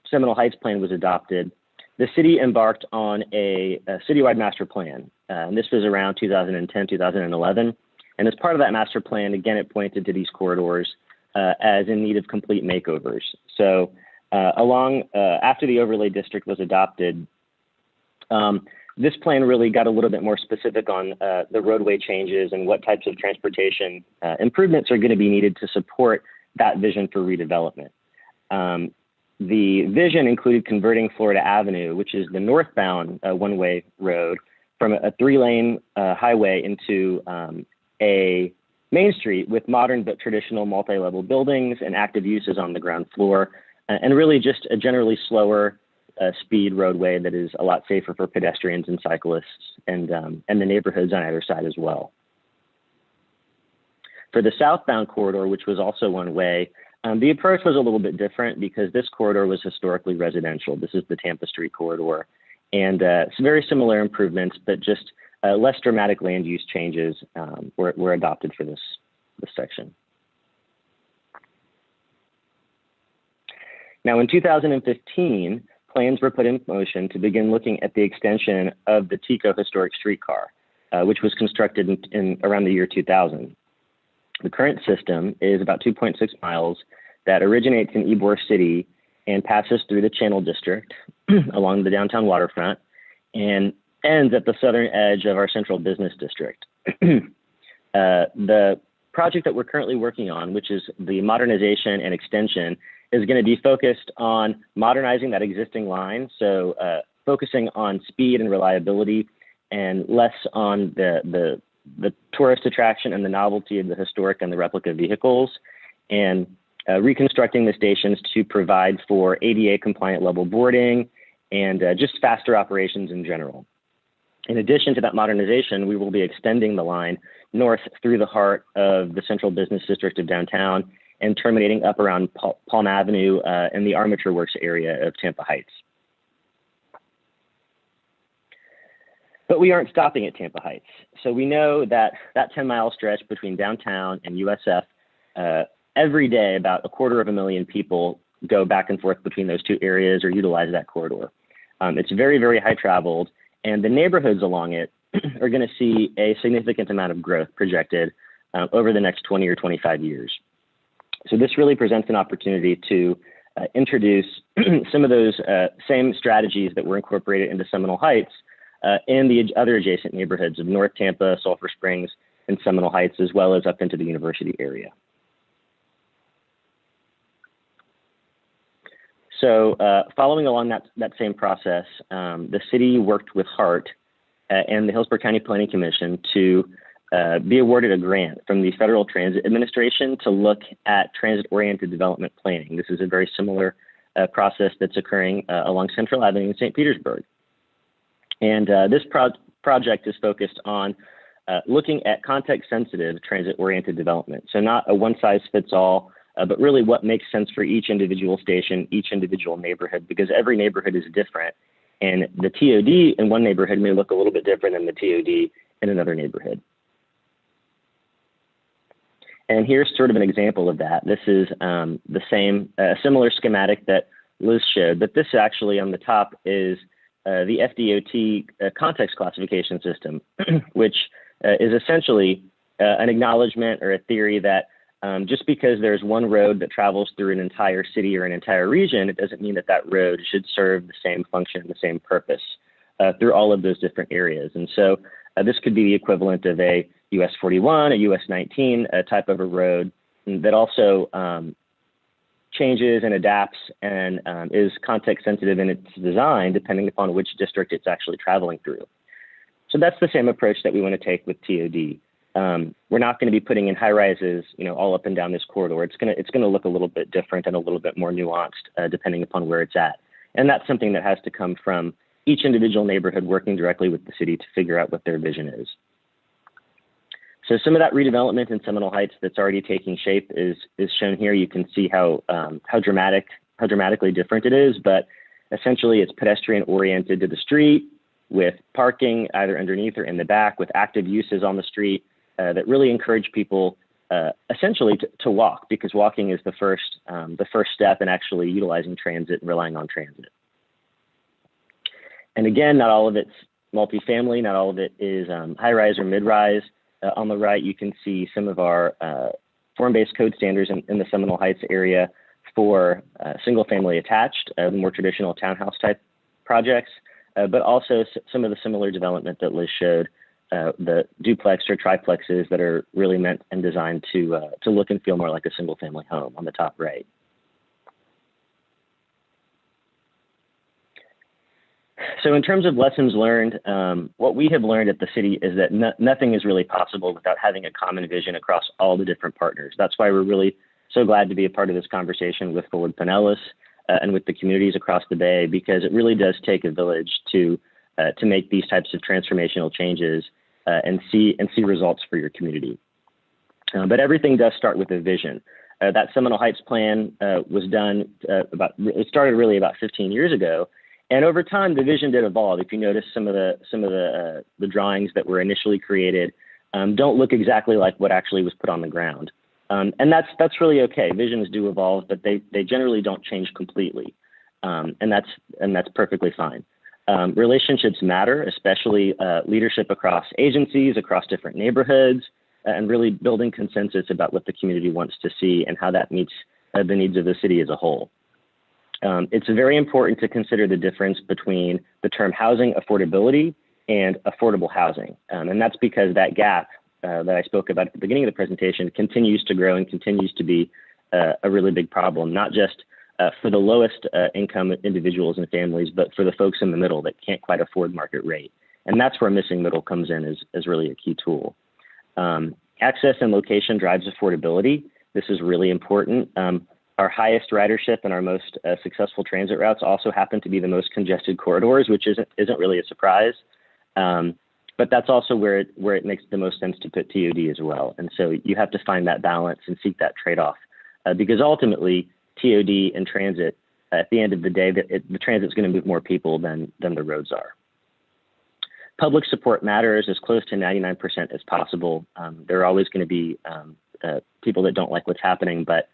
Speaker 5: Seminole Heights plan was adopted, the city embarked on a citywide master plan. And this was around 2010, 2011. And as part of that master plan, again, it pointed to these corridors as in need of complete makeovers. So after the overlay district was adopted, this plan really got a little bit more specific on the roadway changes and what types of transportation improvements are going to be needed to support that vision for redevelopment. The vision included converting Florida Avenue, which is the northbound one-way road, from a 3-lane highway into a main street with modern but traditional multi-level buildings and active uses on the ground floor, and really just a generally slower speed roadway that is a lot safer for pedestrians and cyclists and the neighborhoods on either side as well. For the southbound corridor, which was also one way, the approach was a little bit different because this corridor was historically residential. This is the Tampa Street corridor. And some very similar improvements, but just less dramatic land use changes were adopted for this section. Now in 2015, plans were put in motion to begin looking at the extension of the Tico Historic Streetcar, which was constructed in around the year 2000. The current system is about 2.6 miles that originates in Ybor City and passes through the Channel District along the downtown waterfront and ends at the southern edge of our central business district. The project that we're currently working on, which is the modernization and extension, is going to be focused on modernizing that existing line. So focusing on speed and reliability and less on the tourist attraction and the novelty of the historic and the replica vehicles, and reconstructing the stations to provide for ADA compliant level boarding and just faster operations in general. In addition to that modernization, we will be extending the line north through the heart of the central business district of downtown and terminating up around Palm Avenue and the Armature Works area of Tampa Heights. But we aren't stopping at Tampa Heights. So we know that 10-mile stretch between downtown and USF, every day about 250,000 people go back and forth between those two areas or utilize that corridor. It's very, very high traveled, and the neighborhoods along it are going to see a significant amount of growth projected over the next 20 or 25 years. So this really presents an opportunity to introduce some of those same strategies that were incorporated into Seminole Heights and the other adjacent neighborhoods of North Tampa, Sulphur Springs, and Seminole Heights, as well as up into the university area. So following along that same process, the city worked with HART and the Hillsborough County Planning Commission to be awarded a grant from the Federal Transit Administration to look at transit-oriented development planning. This is a very similar process that's occurring along Central Avenue in St. Petersburg. And this project is focused on looking at context-sensitive transit-oriented development. So not a one-size-fits-all, but really what makes sense for each individual station, each individual neighborhood, because every neighborhood is different. And the TOD in one neighborhood may look a little bit different than the TOD in another neighborhood. And here's sort of an example of that. This is the same, similar schematic that Liz showed, but this actually on the top is the FDOT context classification system, which is essentially an acknowledgement or a theory that just because there's one road that travels through an entire city or an entire region, it doesn't mean that that road should serve the same function, the same purpose through all of those different areas. And so this could be the equivalent of a US 41, a US 19 type of a road that also changes and adapts and is context sensitive in its design, depending upon which district it's actually traveling through. So that's the same approach that we want to take with TOD. We're not going to be putting in high rises, all up and down this corridor. It's going to look a little bit different and a little bit more nuanced, depending upon where it's at. And that's something that has to come from each individual neighborhood working directly with the city to figure out what their vision is. So some of that redevelopment in Seminole Heights that's already taking shape is shown here. You can see how dramatically different it is, but essentially it's pedestrian oriented to the street with parking either underneath or in the back, with active uses on the street that really encourage people essentially to walk, because walking is the first step in actually utilizing transit and relying on transit. And again, not all of it's multifamily, not all of it is high-rise or mid-rise. On the right, you can see some of our form-based code standards in the Seminole Heights area for single-family attached, the more traditional townhouse-type projects, but also some of the similar development that Liz showed, the duplex or triplexes that are really meant and designed to look and feel more like a single-family home on the top right. So in terms of lessons learned, what we have learned at the city is that nothing is really possible without having a common vision across all the different partners. That's why we're really so glad to be a part of this conversation with Forward Pinellas and with the communities across the Bay, because it really does take a village to make these types of transformational changes and see results for your community. But everything does start with a vision. That Seminole Heights plan was done it started really about 15 years ago. And over time, the vision did evolve. If you notice, some of the drawings that were initially created don't look exactly like what actually was put on the ground, and that's really okay. Visions do evolve, but they generally don't change completely, and that's perfectly fine. Relationships matter, especially leadership across agencies, across different neighborhoods, and really building consensus about what the community wants to see and how that meets the needs of the city as a whole. It's very important to consider the difference between the term housing affordability and affordable housing. And that's because that gap that I spoke about at the beginning of the presentation continues to grow and continues to be a really big problem, not just for the lowest income individuals and families, but for the folks in the middle that can't quite afford market rate. And that's where missing middle comes in as really a key tool. Access and location drives affordability. This is really important. Our highest ridership and our most successful transit routes also happen to be the most congested corridors, which isn't really a surprise. But that's also where it makes the most sense to put TOD as well. And so you have to find that balance and seek that trade-off, because ultimately TOD and transit, at the end of the day, the transit's going to move more people than the roads are. Public support matters as close to 99% as possible. There are always going to be people that don't like what's happening, but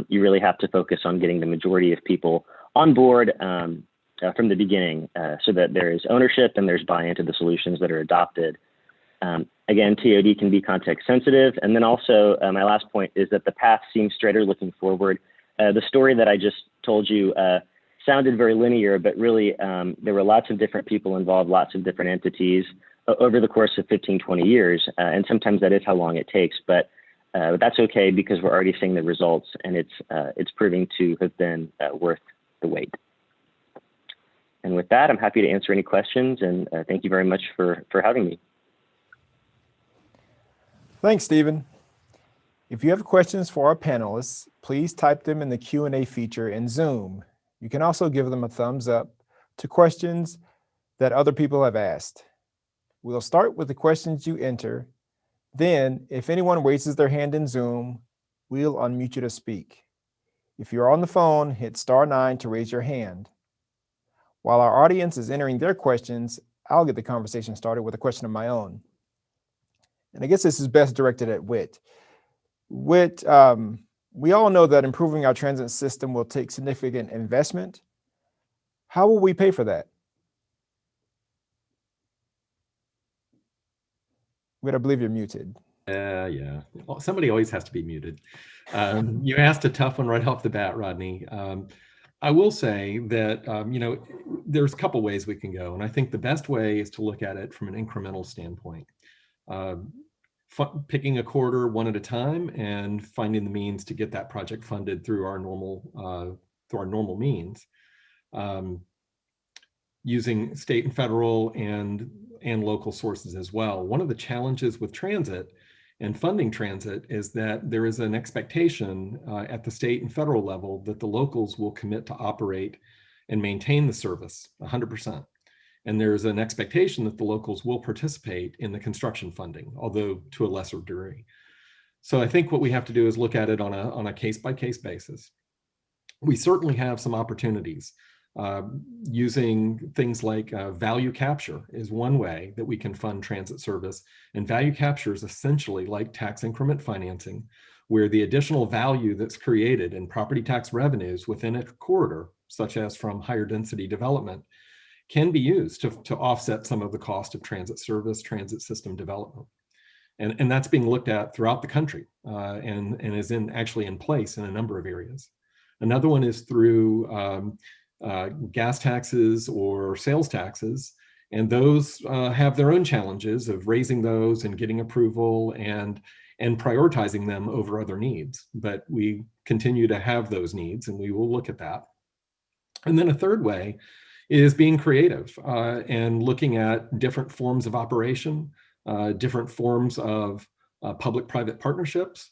Speaker 5: you really have to focus on getting the majority of people on board from the beginning so that there is ownership and there's buy-in to the solutions that are adopted. Again, TOD can be context sensitive. And then also my last point is that the path seems straighter looking forward. The story that I just told you sounded very linear, but really there were lots of different people involved, lots of different entities over the course of 15, 20 years. And sometimes that is how long it takes. But that's okay, because we're already seeing the results, and it's proving to have been worth the wait. And with that, I'm happy to answer any questions, and thank you very much for having me.
Speaker 2: Thanks, Stephen. If you have questions for our panelists, please type them in the Q&A feature in Zoom. You can also give them a thumbs up to questions that other people have asked. We'll start with the questions you enter. Then, if anyone raises their hand in Zoom, we'll unmute you to speak. If you're on the phone, hit *9 to raise your hand. While our audience is entering their questions, I'll get the conversation started with a question of my own. And I guess this is best directed at Whit. Whit, we all know that improving our transit system will take significant investment. How will we pay for that? Whit, I believe you're muted.
Speaker 3: Yeah. Well, somebody always has to be muted. You asked a tough one right off the bat, Rodney. I will say that, there's a couple ways we can go. And I think the best way is to look at it from an incremental standpoint. Picking a quarter one at a time and finding the means to get that project funded through our normal means. using state and federal and local sources as well. One of the challenges with transit and funding transit is that there is an expectation at the state and federal level that the locals will commit to operate and maintain the service 100%. And there's an expectation that the locals will participate in the construction funding, although to a lesser degree. So I think what we have to do is look at it on a case-by-case basis. We certainly have some opportunities. Using things like value capture is one way that we can fund transit service. And value capture is essentially like tax increment financing, where the additional value that's created in property tax revenues within a corridor, such as from higher density development, can be used to offset some of the cost of transit service, transit system development. And that's being looked at throughout the country and is actually in place in a number of areas. Another one is through gas taxes or sales taxes. And those have their own challenges of raising those and getting approval and prioritizing them over other needs. But we continue to have those needs and we will look at that. And then a third way is being creative and looking at different forms of operation, different forms of public-private partnerships.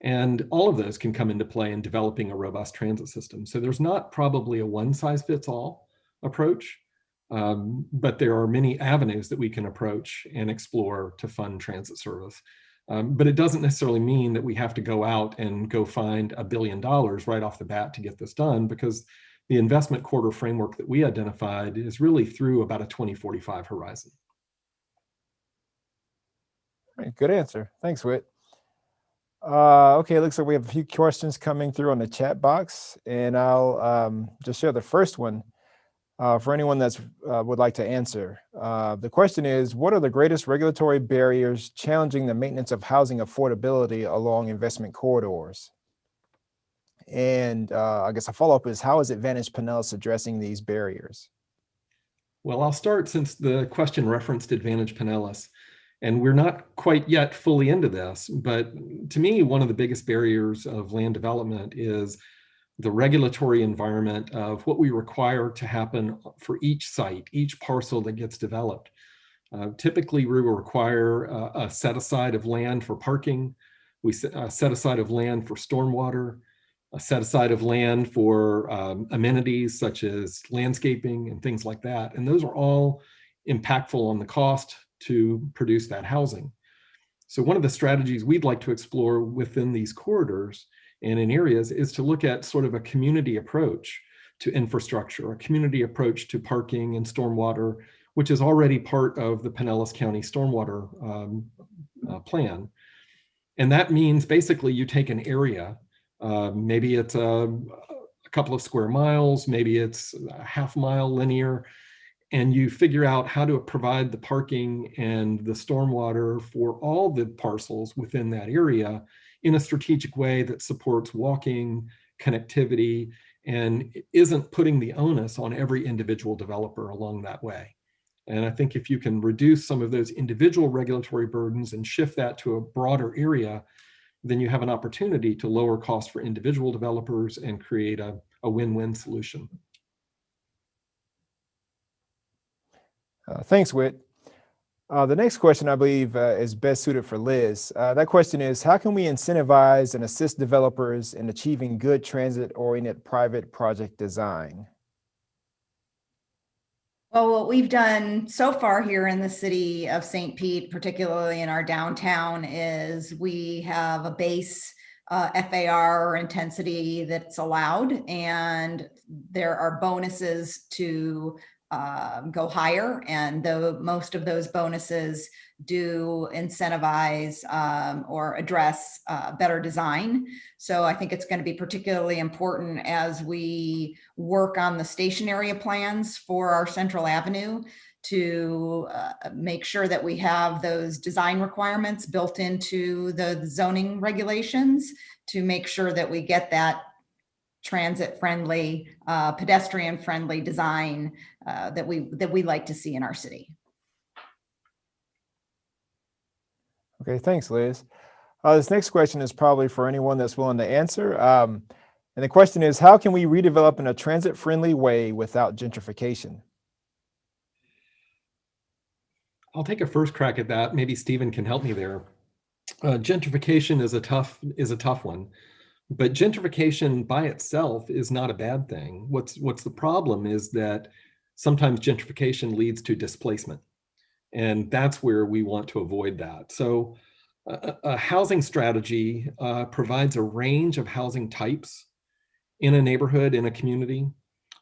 Speaker 3: And all of those can come into play in developing a robust transit system. So there's not probably a one-size-fits-all approach, but there are many avenues that we can approach and explore to fund transit service. But it doesn't necessarily mean that we have to go out and go find $1 billion right off the bat to get this done, because the investment corridor framework that we identified is really through about a 2045 horizon.
Speaker 2: All right, good answer. Thanks, Whit. Okay, it looks like we have a few questions coming through on the chat box, and I'll just share the first one for anyone that's would like to answer. The question is, what are the greatest regulatory barriers challenging the maintenance of housing affordability along investment corridors? And I guess a follow-up is, how is Advantage Pinellas addressing these barriers?
Speaker 3: Well, I'll start since the question referenced Advantage Pinellas. And we're not quite yet fully into this, but to me, one of the biggest barriers of land development is the regulatory environment of what we require to happen for each site, each parcel that gets developed. Typically, we will require a set aside of land for parking, we set aside of land for stormwater, a set aside of land for amenities such as landscaping and things like that. And those are all impactful on the cost to produce that housing. So one of the strategies we'd like to explore within these corridors and in areas is to look at sort of a community approach to infrastructure, a community approach to parking and stormwater, which is already part of the Pinellas County Stormwater Plan. And that means basically you take an area, maybe it's a couple of square miles, maybe it's a half-mile linear, and you figure out how to provide the parking and the stormwater for all the parcels within that area in a strategic way that supports walking, connectivity, and isn't putting the onus on every individual developer along that way. And I think if you can reduce some of those individual regulatory burdens and shift that to a broader area, then you have an opportunity to lower costs for individual developers and create a win-win solution.
Speaker 2: Thanks, Whit. The next question, I believe, is best suited for Liz. That question is, how can we incentivize and assist developers in achieving good transit-oriented private project design?
Speaker 4: Well, what we've done so far here in the city of St. Pete, particularly in our downtown, is we have a base FAR or intensity that's allowed, and there are bonuses to go higher, and most of those bonuses do incentivize or address better design. So I think it's going to be particularly important as we work on the station area plans for our Central Avenue to make sure that we have those design requirements built into the zoning regulations to make sure that we get that transit-friendly, pedestrian-friendly design that we like to see in our city.
Speaker 2: Okay, thanks, Liz. This next question is probably for anyone that's willing to answer. And the question is, how can we redevelop in a transit-friendly way without gentrification?
Speaker 3: I'll take a first crack at that. Maybe Stephen can help me there. Gentrification is a tough one, but gentrification by itself is not a bad thing. What's the problem is that sometimes gentrification leads to displacement, and that's where we want to avoid that. So a housing strategy provides a range of housing types in a neighborhood, in a community,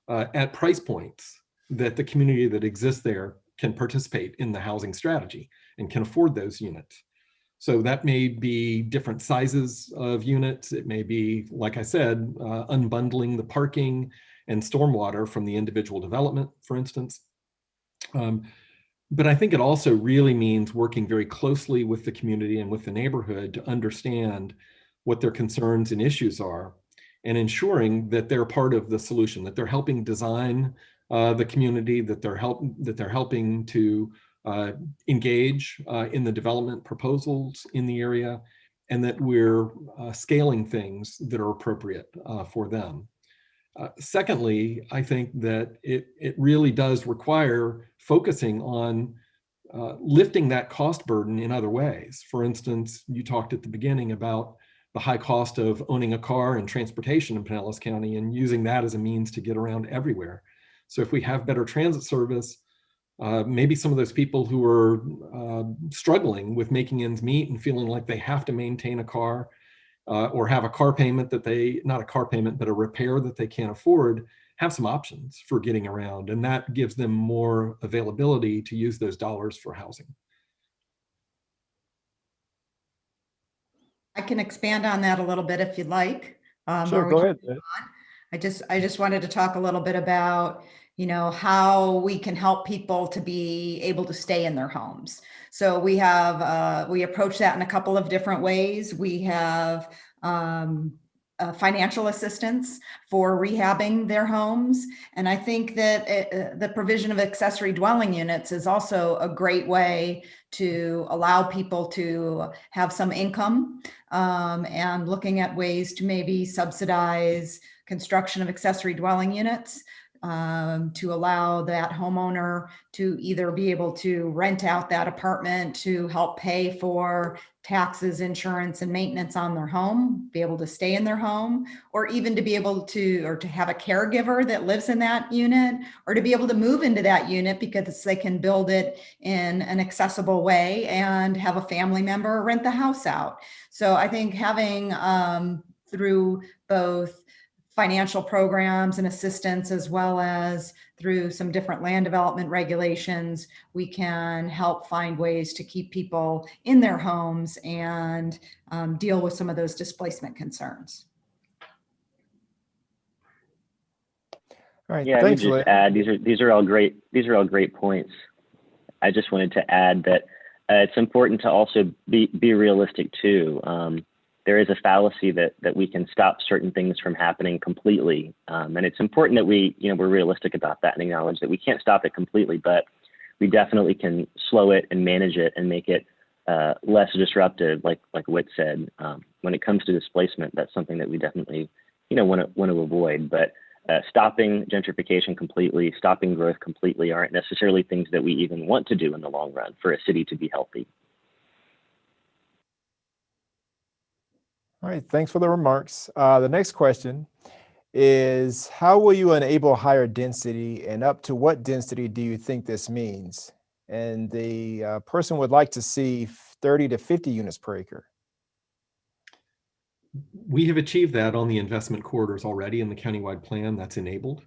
Speaker 3: at price points that the community that exists there can participate in the housing strategy and can afford those units. So that may be different sizes of units. It may be, like I said, unbundling the parking and stormwater from the individual development, for instance. But I think it also really means working very closely with the community and with the neighborhood to understand what their concerns and issues are, and ensuring that they're part of the solution, that they're helping design the community, that they're helping to engage in the development proposals in the area, and that we're scaling things that are appropriate for them. Secondly, I think that it really does require focusing on lifting that cost burden in other ways. For instance, you talked at the beginning about the high cost of owning a car and transportation in Pinellas County and using that as a means to get around everywhere. So if we have better transit service, maybe some of those people who are struggling with making ends meet and feeling like they have to maintain a car or have a car payment that not a car payment, but a repair that they can't afford, have some options for getting around. And that gives them more availability to use those dollars for housing.
Speaker 4: I can expand on that a little bit if you'd like.
Speaker 2: Sure, go ahead.
Speaker 4: I just wanted to talk a little bit about, how we can help people to be able to stay in their homes. So we approach that in a couple of different ways. We have financial assistance for rehabbing their homes. And I think that the provision of accessory dwelling units is also a great way to allow people to have some income, and looking at ways to maybe subsidize construction of accessory dwelling units, to allow that homeowner to either be able to rent out that apartment to help pay for taxes, insurance, and maintenance on their home, be able to stay in their home, or even to be able to, or to have a caregiver that lives in that unit, or to be able to move into that unit because they can build it in an accessible way and have a family member rent the house out. So I think having through both financial programs and assistance, as well as through some different land development regulations, we can help find ways to keep people in their homes and deal with some of those displacement concerns.
Speaker 2: All right,
Speaker 5: Yeah,
Speaker 2: thanks,
Speaker 5: I would just add, these are all great points. I just wanted to add that it's important to also be realistic too. There is a fallacy that we can stop certain things from happening completely. And it's important that we're realistic about that and acknowledge that we can't stop it completely, but we definitely can slow it and manage it and make it less disruptive, like Whit said. When it comes to displacement, that's something that we definitely want to avoid. But stopping gentrification completely, stopping growth completely aren't necessarily things that we even want to do in the long run for a city to be healthy.
Speaker 2: All right, thanks for the remarks. The next question is, how will you enable higher density, and up to what density do you think this means? And the person would like to see 30 to 50 units per acre.
Speaker 3: We have achieved that on the investment corridors already in the countywide plan. That's enabled.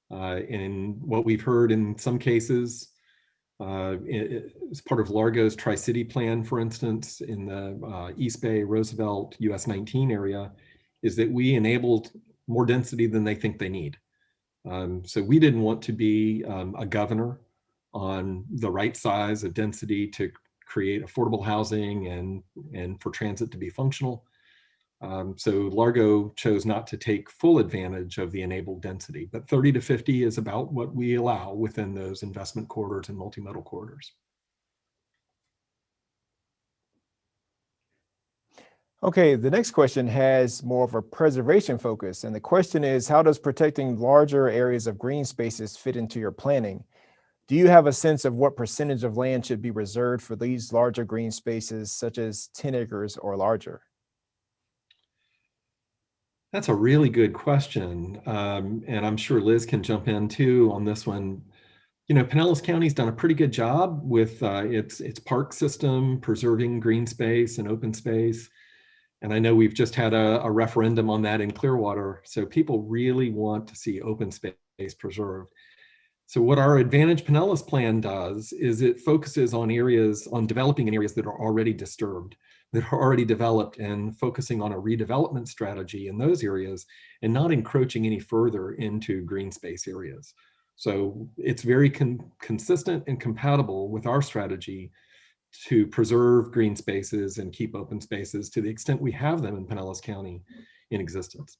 Speaker 3: And what we've heard in some cases, as part of Largo's Tri-City plan, for instance, in the East Bay, Roosevelt, US 19 area, is that we enabled more density than they think they need. So we didn't want to be a governor on the right size of density to create affordable housing and for transit to be functional. So Largo chose not to take full advantage of the enabled density, but 30 to 50 is about what we allow within those investment corridors and multimodal corridors.
Speaker 2: Okay, the next question has more of a preservation focus. And the question is, how does protecting larger areas of green spaces fit into your planning? Do you have a sense of what percentage of land should be reserved for these larger green spaces, such as 10 acres or larger?
Speaker 3: That's a really good question. And I'm sure Liz can jump in too on this one. You know, Pinellas County's done a pretty good job with its park system, preserving green space and open space. And I know we've just had a referendum on that in Clearwater. So people really want to see open space preserved. So what our Advantage Pinellas plan does is it focuses on developing in areas that are already disturbed, that are already developed, and focusing on a redevelopment strategy in those areas and not encroaching any further into green space areas. So it's very consistent and compatible with our strategy to preserve green spaces and keep open spaces to the extent we have them in Pinellas County in existence.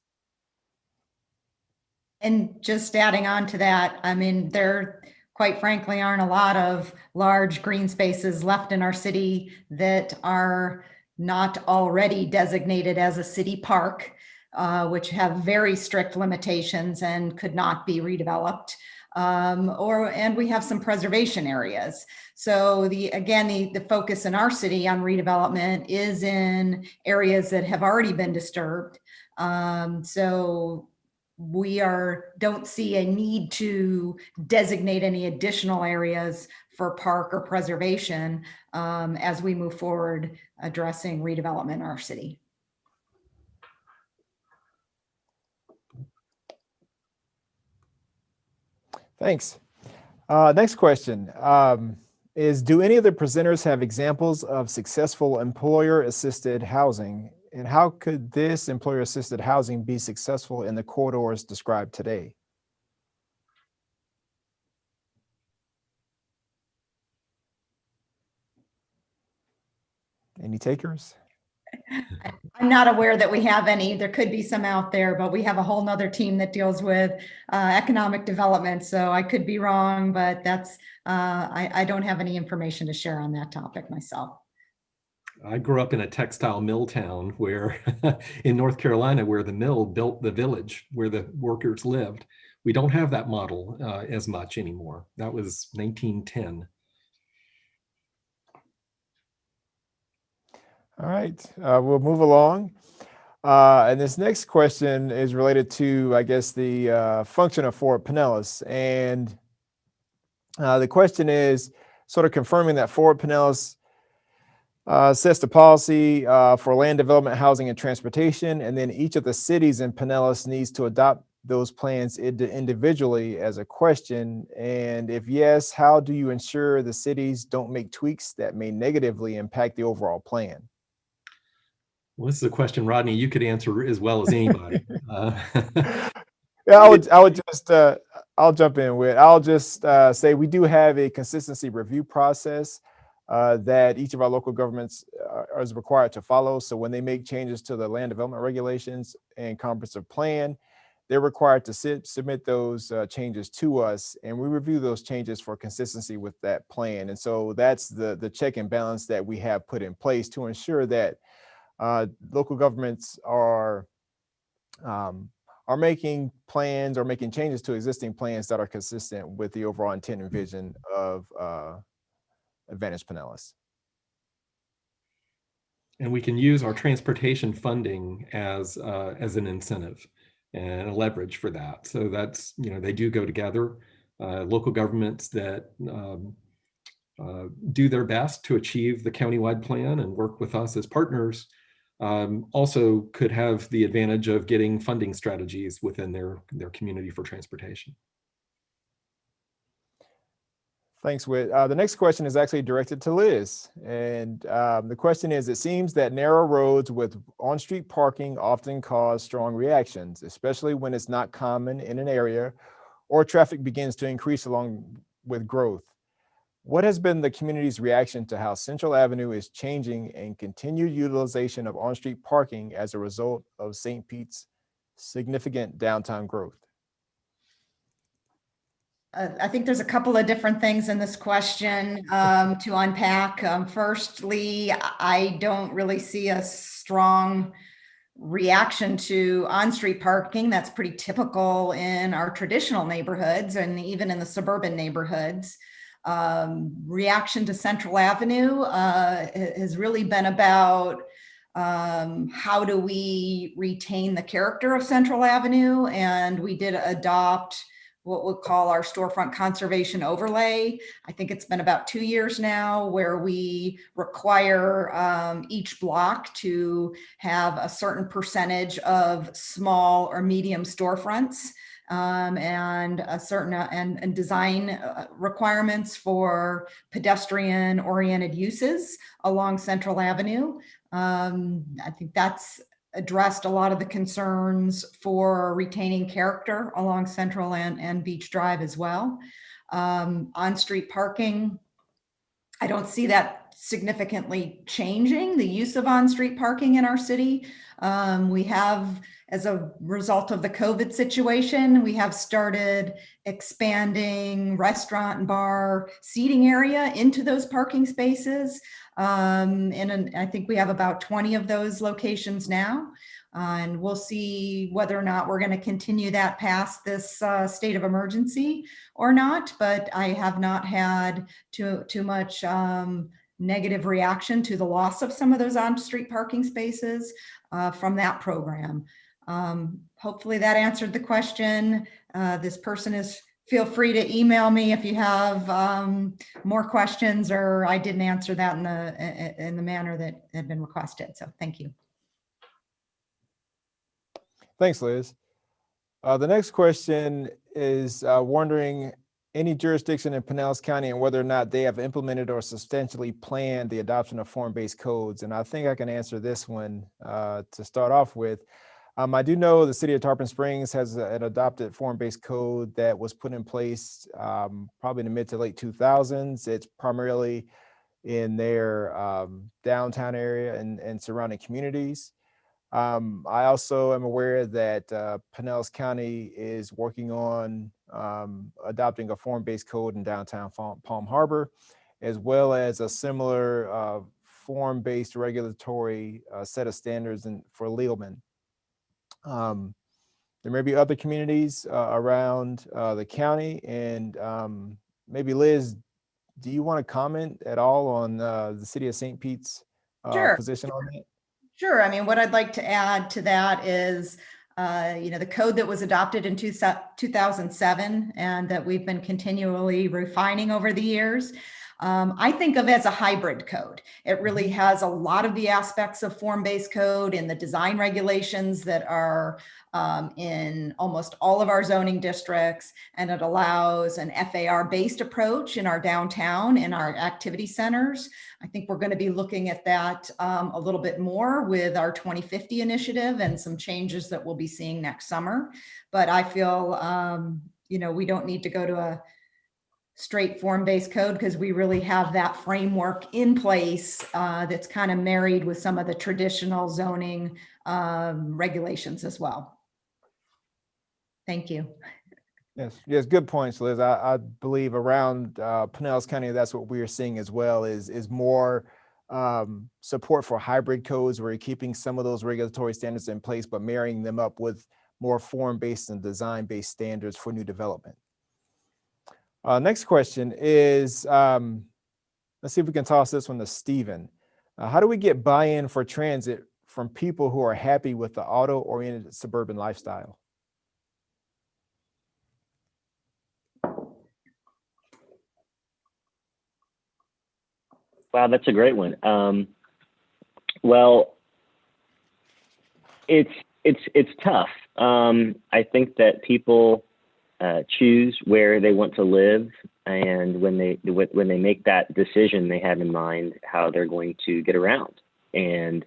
Speaker 4: And just adding on to that, I mean, there quite frankly aren't a lot of large green spaces left in our city that are not already designated as a city park, which have very strict limitations and could not be redeveloped. And we have some preservation areas. So the focus in our city on redevelopment is in areas that have already been disturbed. So we don't see a need to designate any additional areas for park or preservation as we move forward addressing redevelopment in our city.
Speaker 2: Thanks. Next question is, do any of the presenters have examples of successful employer-assisted housing? And how could this employer-assisted housing be successful in the corridors described today? Any takers?
Speaker 4: I'm not aware that we have any. There could be some out there, but we have a whole nother team that deals with economic development. So I could be wrong, but that's I don't have any information to share on that topic myself.
Speaker 3: I grew up in a textile mill town where in North Carolina, where the mill built the village where the workers lived. We don't have that model as much anymore. That was 1910.
Speaker 2: All right, we'll move along. And this next question is related to, I guess, the function of Forward Pinellas. And the question is sort of confirming that Forward Pinellas sets the policy for land development, housing, and transportation. And then each of the cities in Pinellas needs to adopt those plans individually as a question. And if yes, how do you ensure the cities don't make tweaks that may negatively impact the overall plan?
Speaker 3: Well, this is a question, Rodney, you could answer as well as anybody.
Speaker 2: Yeah, I'll jump in with, I'll just say we do have a consistency review process that each of our local governments is required to follow. So when they make changes to the land development regulations and comprehensive plan, they're required to submit those changes to us, and we review those changes for consistency with that plan. And so that's the check and balance that we have put in place to ensure that local governments are making plans or making changes to existing plans that are consistent with the overall intent and vision of Advantage Pinellas.
Speaker 3: And we can use our transportation funding as an incentive and a leverage for that. So that's, they do go together. Local governments that do their best to achieve the countywide plan and work with us as partners also could have the advantage of getting funding strategies within their community for transportation.
Speaker 2: Thanks, Whit. The next question is actually directed to Liz. And the question is, it seems that narrow roads with on-street parking often cause strong reactions, especially when it's not common in an area or traffic begins to increase along with growth. What has been the community's reaction to how Central Avenue is changing and continued utilization of on-street parking as a result of St. Pete's significant downtown growth?
Speaker 4: I think there's a couple of different things in this question to unpack. Firstly, I don't really see a strong reaction to on-street parking. That's pretty typical in our traditional neighborhoods and even in the suburban neighborhoods. reaction to Central Avenue has really been about how do we retain the character of Central Avenue? And we did adopt what we'll call our storefront conservation overlay. I think it's been about 2 years now, where we require each block to have a certain percentage of small or medium storefronts, and a certain and design requirements for pedestrian oriented uses along Central Avenue. I think that's addressed a lot of the concerns for retaining character along Central and Beach Drive as well. On-street parking, I don't see that significantly changing the use of on-street parking in our city. We have, as a result of the COVID situation, we have started expanding restaurant and bar seating area into those parking spaces. And I think we have about 20 of those locations now. And we'll see whether or not we're going to continue that past this state of emergency or not. But I have not had too much negative reaction to the loss of some of those on-street parking spaces from that program. Hopefully that answered the question. This person is, feel free to email me if you have more questions, or I didn't answer that in the manner that had been requested. So thank you.
Speaker 2: Thanks, Liz. The next question is wondering any jurisdiction in Pinellas County and whether or not they have implemented or substantially planned the adoption of form-based codes. And I think I can answer this one to start off with. I do know the city of Tarpon Springs has an adopted form-based code that was put in place probably in the mid to late 2000s. It's primarily in their downtown area and surrounding communities. I also am aware that Pinellas County is working on adopting a form-based code in downtown Palm Harbor, as well as a similar form-based regulatory set of standards for Lealman. There may be other communities around the county, and maybe Liz, do you want to comment at all on the city of St. Pete's position on that?
Speaker 4: Sure. I mean, what I'd like to add to that is, the code that was adopted in 2007 and that we've been continually refining over the years, I think of as a hybrid code. It really has a lot of the aspects of form-based code and the design regulations that are in almost all of our zoning districts, and it allows an FAR-based approach in our downtown and our activity centers. I think we're going to be looking at that a little bit more with our 2050 initiative and some changes that we'll be seeing next summer. But I feel, we don't need to go to a straight form-based code because we really have that framework in place that's kind of married with some of the traditional zoning regulations as well. Thank you.
Speaker 2: Yes, good points, Liz. I believe around Pinellas County, that's what we are seeing as well, is more support for hybrid codes where you're keeping some of those regulatory standards in place, but marrying them up with more form-based and design-based standards for new development. Next question is, let's see if we can toss this one to Stephen. How do we get buy-in for transit from people who are happy with the auto-oriented suburban lifestyle?
Speaker 5: Wow, that's a great one. Well, it's tough. I think that people choose where they want to live, and when they make that decision, they have in mind how they're going to get around. And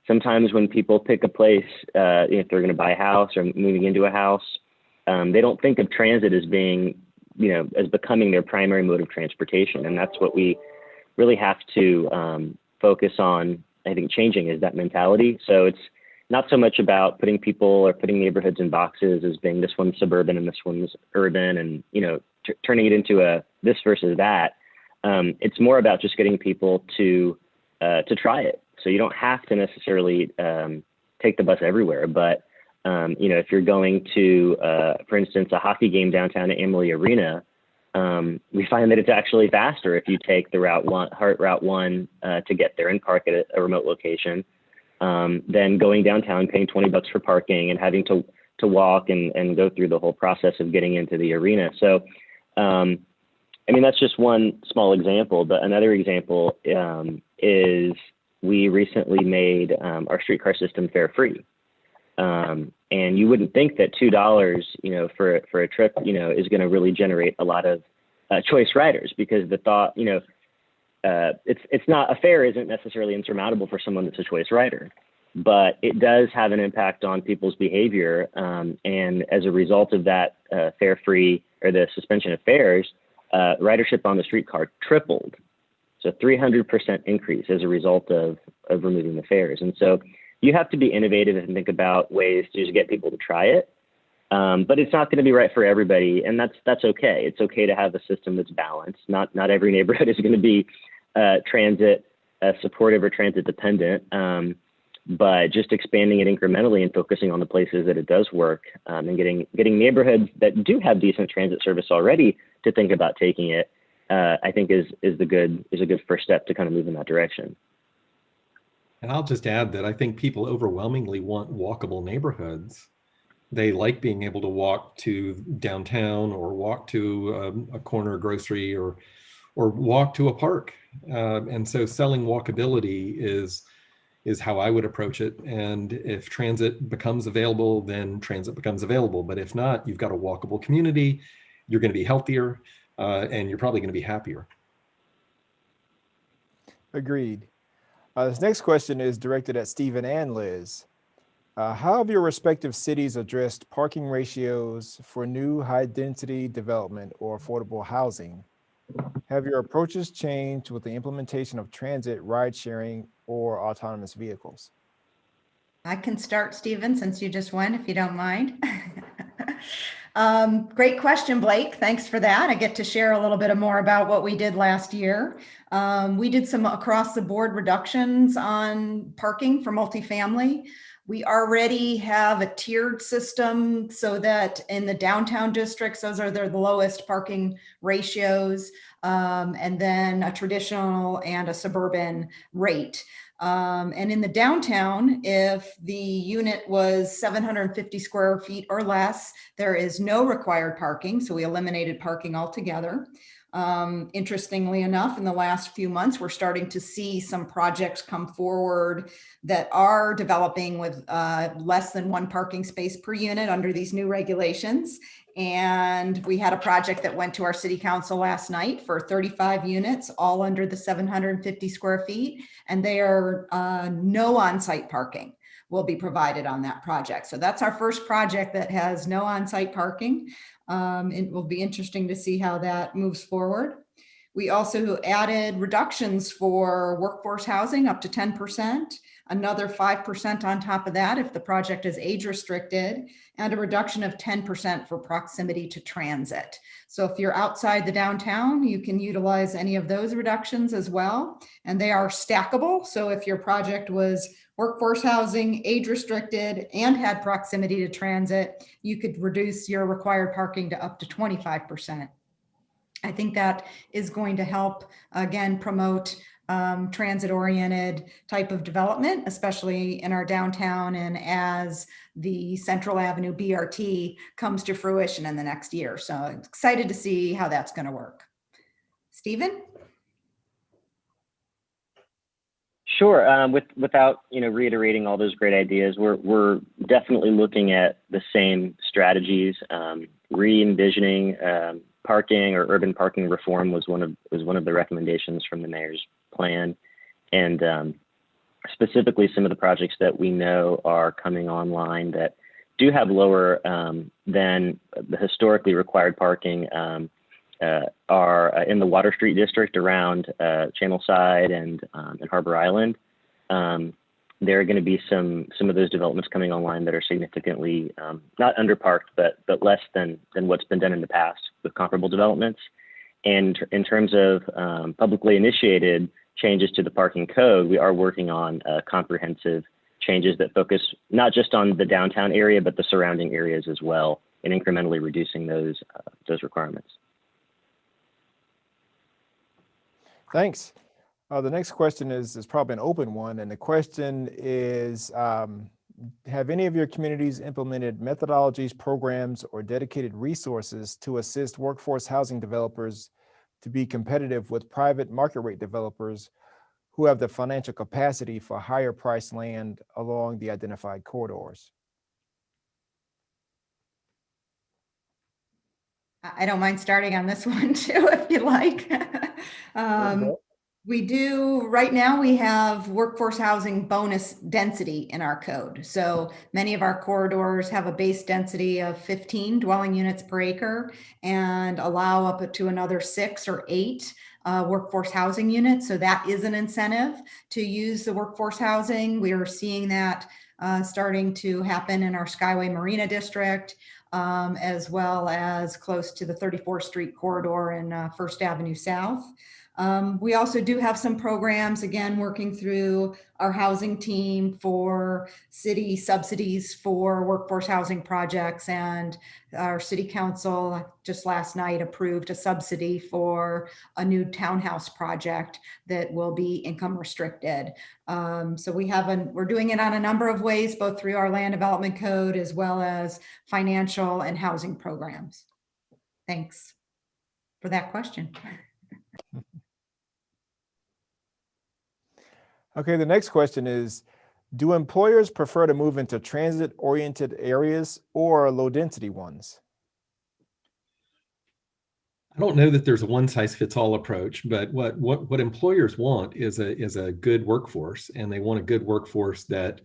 Speaker 5: sometimes when people pick a place, if they're going to buy a house or moving into a house, they don't think of transit as being, as becoming their primary mode of transportation. And that's what we really have to focus on, I think, changing, is that mentality. So it's not so much about putting people or putting neighborhoods in boxes as being this one's suburban and this one's urban, and turning it into a this versus that. It's more about just getting people to try it. So you don't have to necessarily take the bus everywhere, but if you're going to, for instance, a hockey game downtown at Amalie Arena, we find that it's actually faster if you take the Route 1 to get there and park at a remote location than going downtown, paying $20 for parking and having to walk and go through the whole process of getting into the arena. So, I mean, that's just one small example, but another example is we recently made our streetcar system fare free. And you wouldn't think that $2, for a trip, is going to really generate a lot of choice riders, because the thought, it's not, a fare isn't necessarily insurmountable for someone that's a choice rider, but it does have an impact on people's behavior. And as a result of that fare free, or the suspension of fares, ridership on the streetcar tripled. So 300% increase as a result of removing the fares. And so you have to be innovative and think about ways to just get people to try it. But it's not going to be right for everybody, and that's okay. It's okay to have a system that's balanced. Not every neighborhood is going to be transit supportive or transit dependent, but just expanding it incrementally and focusing on the places that it does work, and getting neighborhoods that do have decent transit service already to think about taking it, I think is a good first step to kind of move in that direction.
Speaker 3: And I'll just add that I think people overwhelmingly want walkable neighborhoods. They like being able to walk to downtown, or walk to a corner grocery, or walk to a park. And so selling walkability is how I would approach it. And if transit becomes available, then transit becomes available. But if not, you've got a walkable community, you're going to be healthier, and you're probably going to be happier.
Speaker 2: Agreed. This next question is directed at Stephen and Liz. How have your respective cities addressed parking ratios for new high-density development or affordable housing? Have your approaches changed with the implementation of transit, ride-sharing, or autonomous vehicles?
Speaker 4: I can start, Stephen, since you just went, if you don't mind. Great question, Blake. Thanks for that. I get to share a little bit more about what we did last year. We did some across the board reductions on parking for multifamily. We already have a tiered system so that in the downtown districts, those are the lowest parking ratios, and then a traditional and a suburban rate. And in the downtown, if the unit was 750 square feet or less, there is no required parking. So we eliminated parking altogether. Interestingly enough, in the last few months, we're starting to see some projects come forward that are developing with less than one parking space per unit under these new regulations. And we had a project that went to our city council last night for 35 units, all under the 750 square feet. And they are no on-site parking will be provided on that project. So that's our first project that has no on-site parking. It will be interesting to see how that moves forward. We also added reductions for workforce housing up to 10%, another 5% on top of that if the project is age restricted, and a reduction of 10% for proximity to transit. So if you're outside the downtown, you can utilize any of those reductions as well. And they are stackable. So if your project was workforce housing, age restricted, and had proximity to transit, you could reduce your required parking to up to 25%. I think that is going to help, again, promote transit-oriented type of development, especially in our downtown and as the Central Avenue BRT comes to fruition in the next year. So I'm excited to see how that's going to work. Stephen?
Speaker 5: Sure. Without reiterating all those great ideas, we're definitely looking at the same strategies. Re-envisioning parking or urban parking reform was one of the recommendations from the mayor's plan, and specifically some of the projects that we know are coming online that do have lower than the historically required parking are in the Water Street district around Channelside and Harbor Island. There are going to be some of those developments coming online that are significantly not underparked, but less than what's been done in the past with comparable developments. And in terms of publicly initiated changes to the parking code, we are working on comprehensive changes that focus not just on the downtown area, but the surrounding areas as well, and incrementally reducing those requirements.
Speaker 2: Thanks. The next question is probably an open one, and the question is, have any of your communities implemented methodologies, programs, or dedicated resources to assist workforce housing developers to be competitive with private market rate developers who have the financial capacity for higher priced land along the identified corridors?
Speaker 4: I don't mind starting on this one too, if you like. We do, right now we have workforce housing bonus density in our code. So many of our corridors have a base density of 15 dwelling units per acre and allow up to another 6 or 8 workforce housing units. So that is an incentive to use the workforce housing. We are seeing that starting to happen in our Skyway Marina District, as well as close to the 34th Street corridor in First Avenue South. We also do have some programs, again, working through our housing team for city subsidies for workforce housing projects, and our city council just last night approved a subsidy for a new townhouse project that will be income restricted. So we're doing it on a number of ways, both through our land development code as well as financial and housing programs. Thanks for that question.
Speaker 2: Okay, the next question is, do employers prefer to move into transit-oriented areas or low-density ones?
Speaker 3: I don't know that there's a one-size-fits-all approach, but what employers want is a good workforce, and they want a good workforce that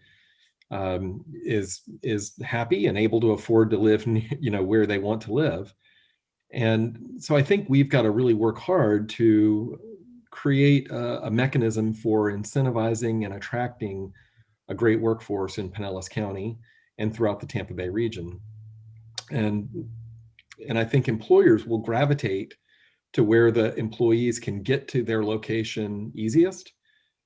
Speaker 3: is happy and able to afford to live, where they want to live. And so I think we've got to really work hard to create a mechanism for incentivizing and attracting a great workforce in Pinellas County and throughout the Tampa Bay region. And I think employers will gravitate to where the employees can get to their location easiest,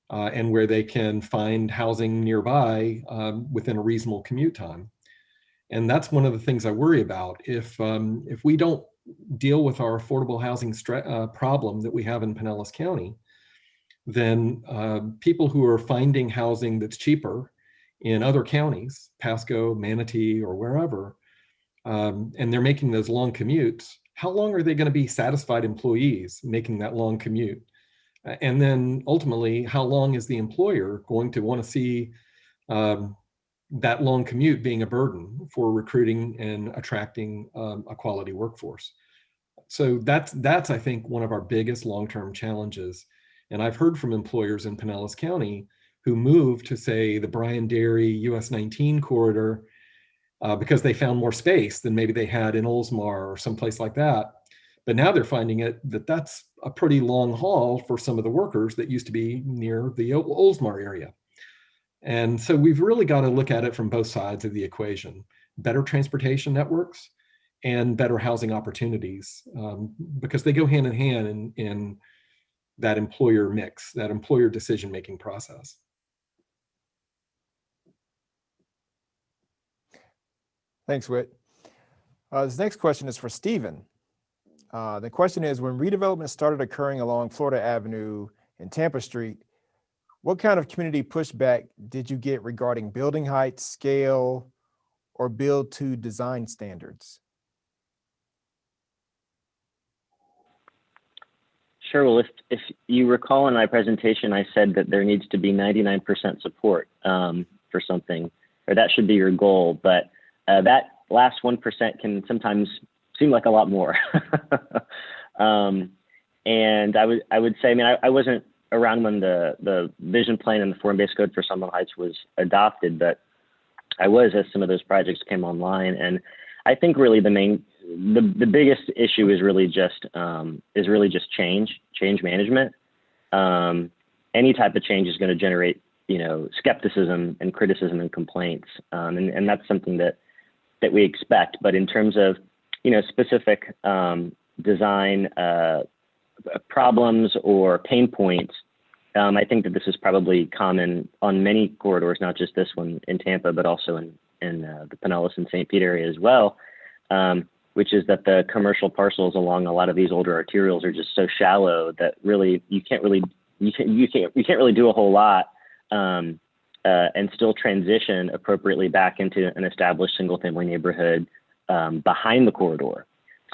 Speaker 3: and where they can find housing nearby within a reasonable commute time. And that's one of the things I worry about. If we don't deal with our affordable housing problem that we have in Pinellas County, then people who are finding housing that's cheaper in other counties, Pasco, Manatee, or wherever, and they're making those long commutes, how long are they going to be satisfied employees making that long commute? And then ultimately, how long is the employer going to want to see that long commute being a burden for recruiting and attracting a quality workforce? So that's I think one of our biggest long-term challenges. And I've heard from employers in Pinellas County who moved to, say, the Bryan Dairy US 19 corridor because they found more space than maybe they had in Oldsmar or someplace like that. But now they're finding that's a pretty long haul for some of the workers that used to be near the Oldsmar area. And so we've really got to look at it from both sides of the equation: better transportation networks and better housing opportunities, because they go hand in hand in that employer mix, that employer decision-making process.
Speaker 2: Thanks, Whit. This next question is for Stephen. The question is, when redevelopment started occurring along Florida Avenue and Tampa Street, what kind of community pushback did you get regarding building height, scale, or build to design standards?
Speaker 5: Sure. Well, if you recall in my presentation, I said that there needs to be 99% support for something, or that should be your goal. But that last 1% can sometimes seem like a lot more. And I would say, I wasn't around when the vision plan and the form-based code for Summerlin Heights was adopted, but I was as some of those projects came online. And I think really the biggest issue is really just change management. Any type of change is going to generate, skepticism and criticism and complaints. And that's something that we expect. But in terms of, specific design problems or pain points, I think that this is probably common on many corridors, not just this one in Tampa, but also in the Pinellas and St. Pete area as well. which is that the commercial parcels along a lot of these older arterials are just so shallow that really you can't really do a whole lot and still transition appropriately back into an established single-family neighborhood behind the corridor.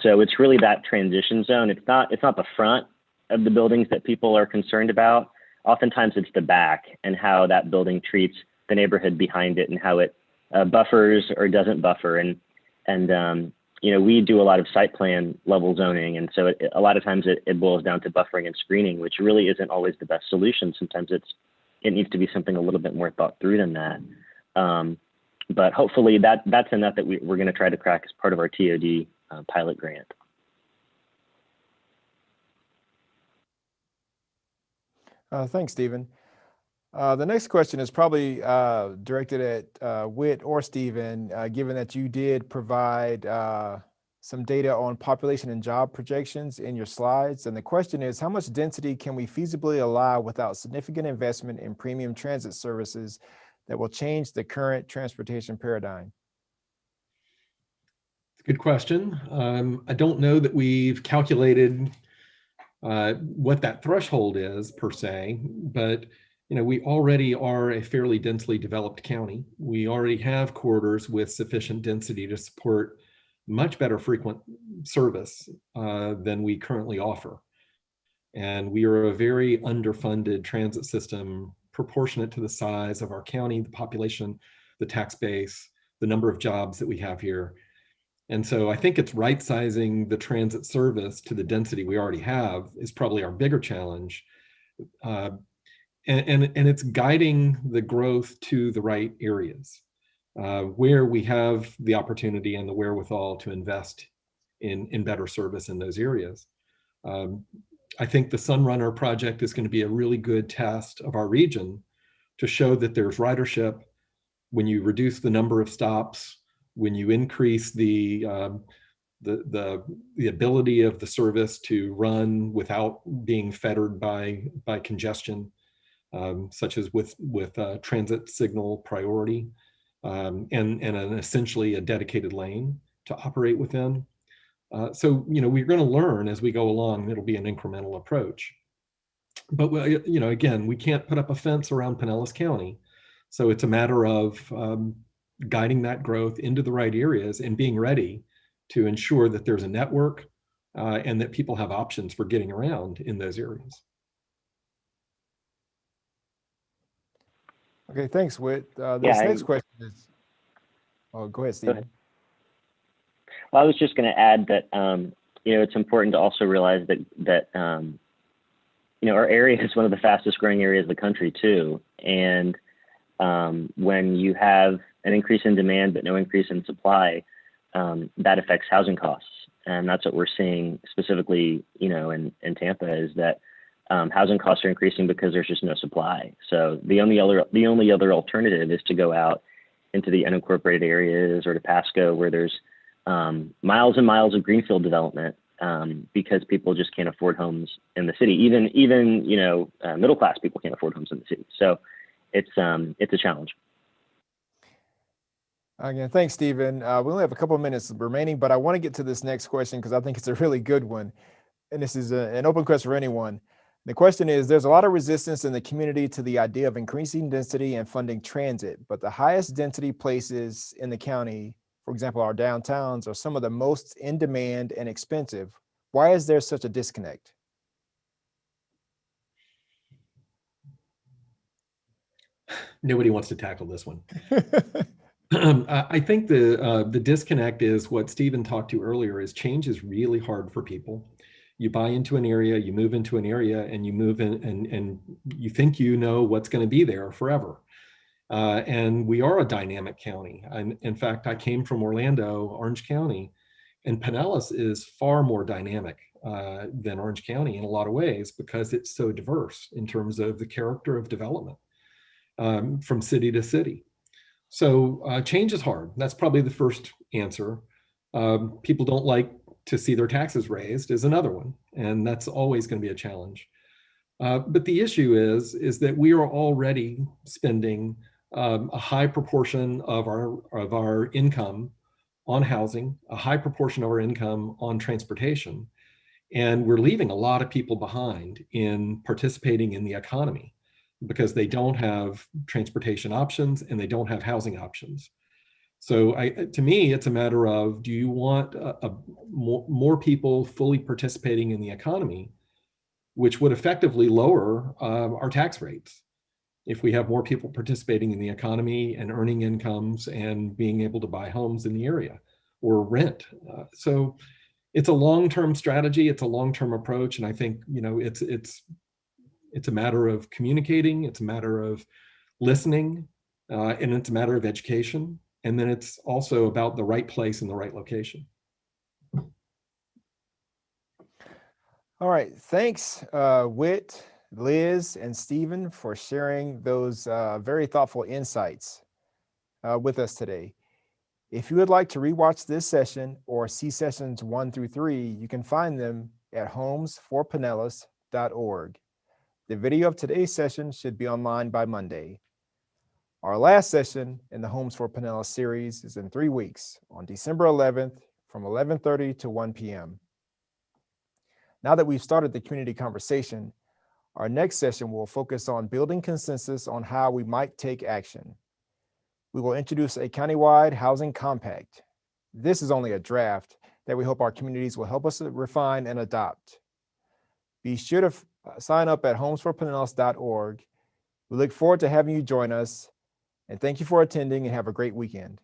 Speaker 5: So it's really that transition zone. It's not the front of the buildings that people are concerned about. Oftentimes it's the back and how that building treats the neighborhood behind it and how it buffers or doesn't buffer. And you know, we do a lot of site plan level zoning. And so a lot of times it boils down to buffering and screening, which really isn't always the best solution. Sometimes it needs to be something a little bit more thought through than that. But hopefully that's a nut that we're going to try to crack as part of our TOD pilot grant.
Speaker 2: Thanks, Stephen. The next question is probably directed at Whit or Stephen, given that you did provide some data on population and job projections in your slides. And the question is, how much density can we feasibly allow without significant investment in premium transit services that will change the current transportation paradigm?
Speaker 3: Good question. I don't know that we've calculated what that threshold is per se, but you know, we already are a fairly densely developed county. We already have corridors with sufficient density to support much better frequent service than we currently offer. And we are a very underfunded transit system proportionate to the size of our county, the population, the tax base, the number of jobs that we have here. And so I think it's right sizing the transit service to the density we already have is probably our bigger challenge. And it's guiding the growth to the right areas where we have the opportunity and the wherewithal to invest in better service in those areas. I think the Sunrunner project is going to be a really good test of our region to show that there's ridership when you reduce the number of stops, when you increase the ability of the service to run without being fettered by congestion. Such as with transit signal priority and essentially a dedicated lane to operate within. So, you know, we're going to learn as we go along. It'll be an incremental approach. But, you know, again, we can't put up a fence around Pinellas County. So it's a matter of guiding that growth into the right areas and being ready to ensure that there's a network and that people have options for getting around in those areas.
Speaker 2: Okay, thanks, Whit. This next question is, oh, go ahead, Stephen. Go ahead.
Speaker 5: Well, I was just going to add that, you know, it's important to also realize that you know, our area is one of the fastest growing areas of the country too. And when you have an increase in demand, but no increase in supply, that affects housing costs. And that's what we're seeing specifically, you know, in Tampa is that housing costs are increasing because there's just no supply. So the only other alternative is to go out into the unincorporated areas or to Pasco where there's miles and miles of greenfield development because people just can't afford homes in the city. Even you know, middle class people can't afford homes in the city. So it's a challenge.
Speaker 2: Again, thanks, Stephen. We only have a couple of minutes remaining, but I want to get to this next question because I think it's a really good one. And this is an open question for anyone. The question is, there's a lot of resistance in the community to the idea of increasing density and funding transit, but the highest density places in the county, for example, our downtowns, are some of the most in demand and expensive. Why is there such a disconnect?
Speaker 3: Nobody wants to tackle this one. I think the disconnect is what Stephen talked to earlier is change is really hard for people. You buy into an area, you move into an area, and you move in and you think you know what's going to be there forever. And we are a dynamic county. In fact, I came from Orlando, Orange County, and Pinellas is far more dynamic than Orange County in a lot of ways because it's so diverse in terms of the character of development from city to city. So change is hard. That's probably the first answer. People don't like to see their taxes raised is another one, and that's always going to be a challenge. But the issue is that we are already spending a high proportion of our income on housing, a high proportion of our income on transportation, and we're leaving a lot of people behind in participating in the economy because they don't have transportation options and they don't have housing options. So to me, it's a matter of, do you want more people fully participating in the economy, which would effectively lower our tax rates if we have more people participating in the economy and earning incomes and being able to buy homes in the area or rent. So it's a long-term strategy. It's a long-term approach. And I think, it's a matter of communicating. It's a matter of listening, and it's a matter of education. And then it's also about the right place and the right location.
Speaker 2: All right, thanks, Whit, Liz, and Stephen for sharing those very thoughtful insights with us today. If you would like to rewatch this session or see sessions 1 through 3, you can find them at homesforpinellas.org. The video of today's session should be online by Monday. Our last session in the Homes for Pinellas series is in 3 weeks on December 11th from 11:30 to 1 p.m. Now that we've started the community conversation, our next session will focus on building consensus on how we might take action. We will introduce a countywide housing compact. This is only a draft that we hope our communities will help us refine and adopt. Be sure to sign up at homesforpinellas.org. We look forward to having you join us, and thank you for attending and have a great weekend.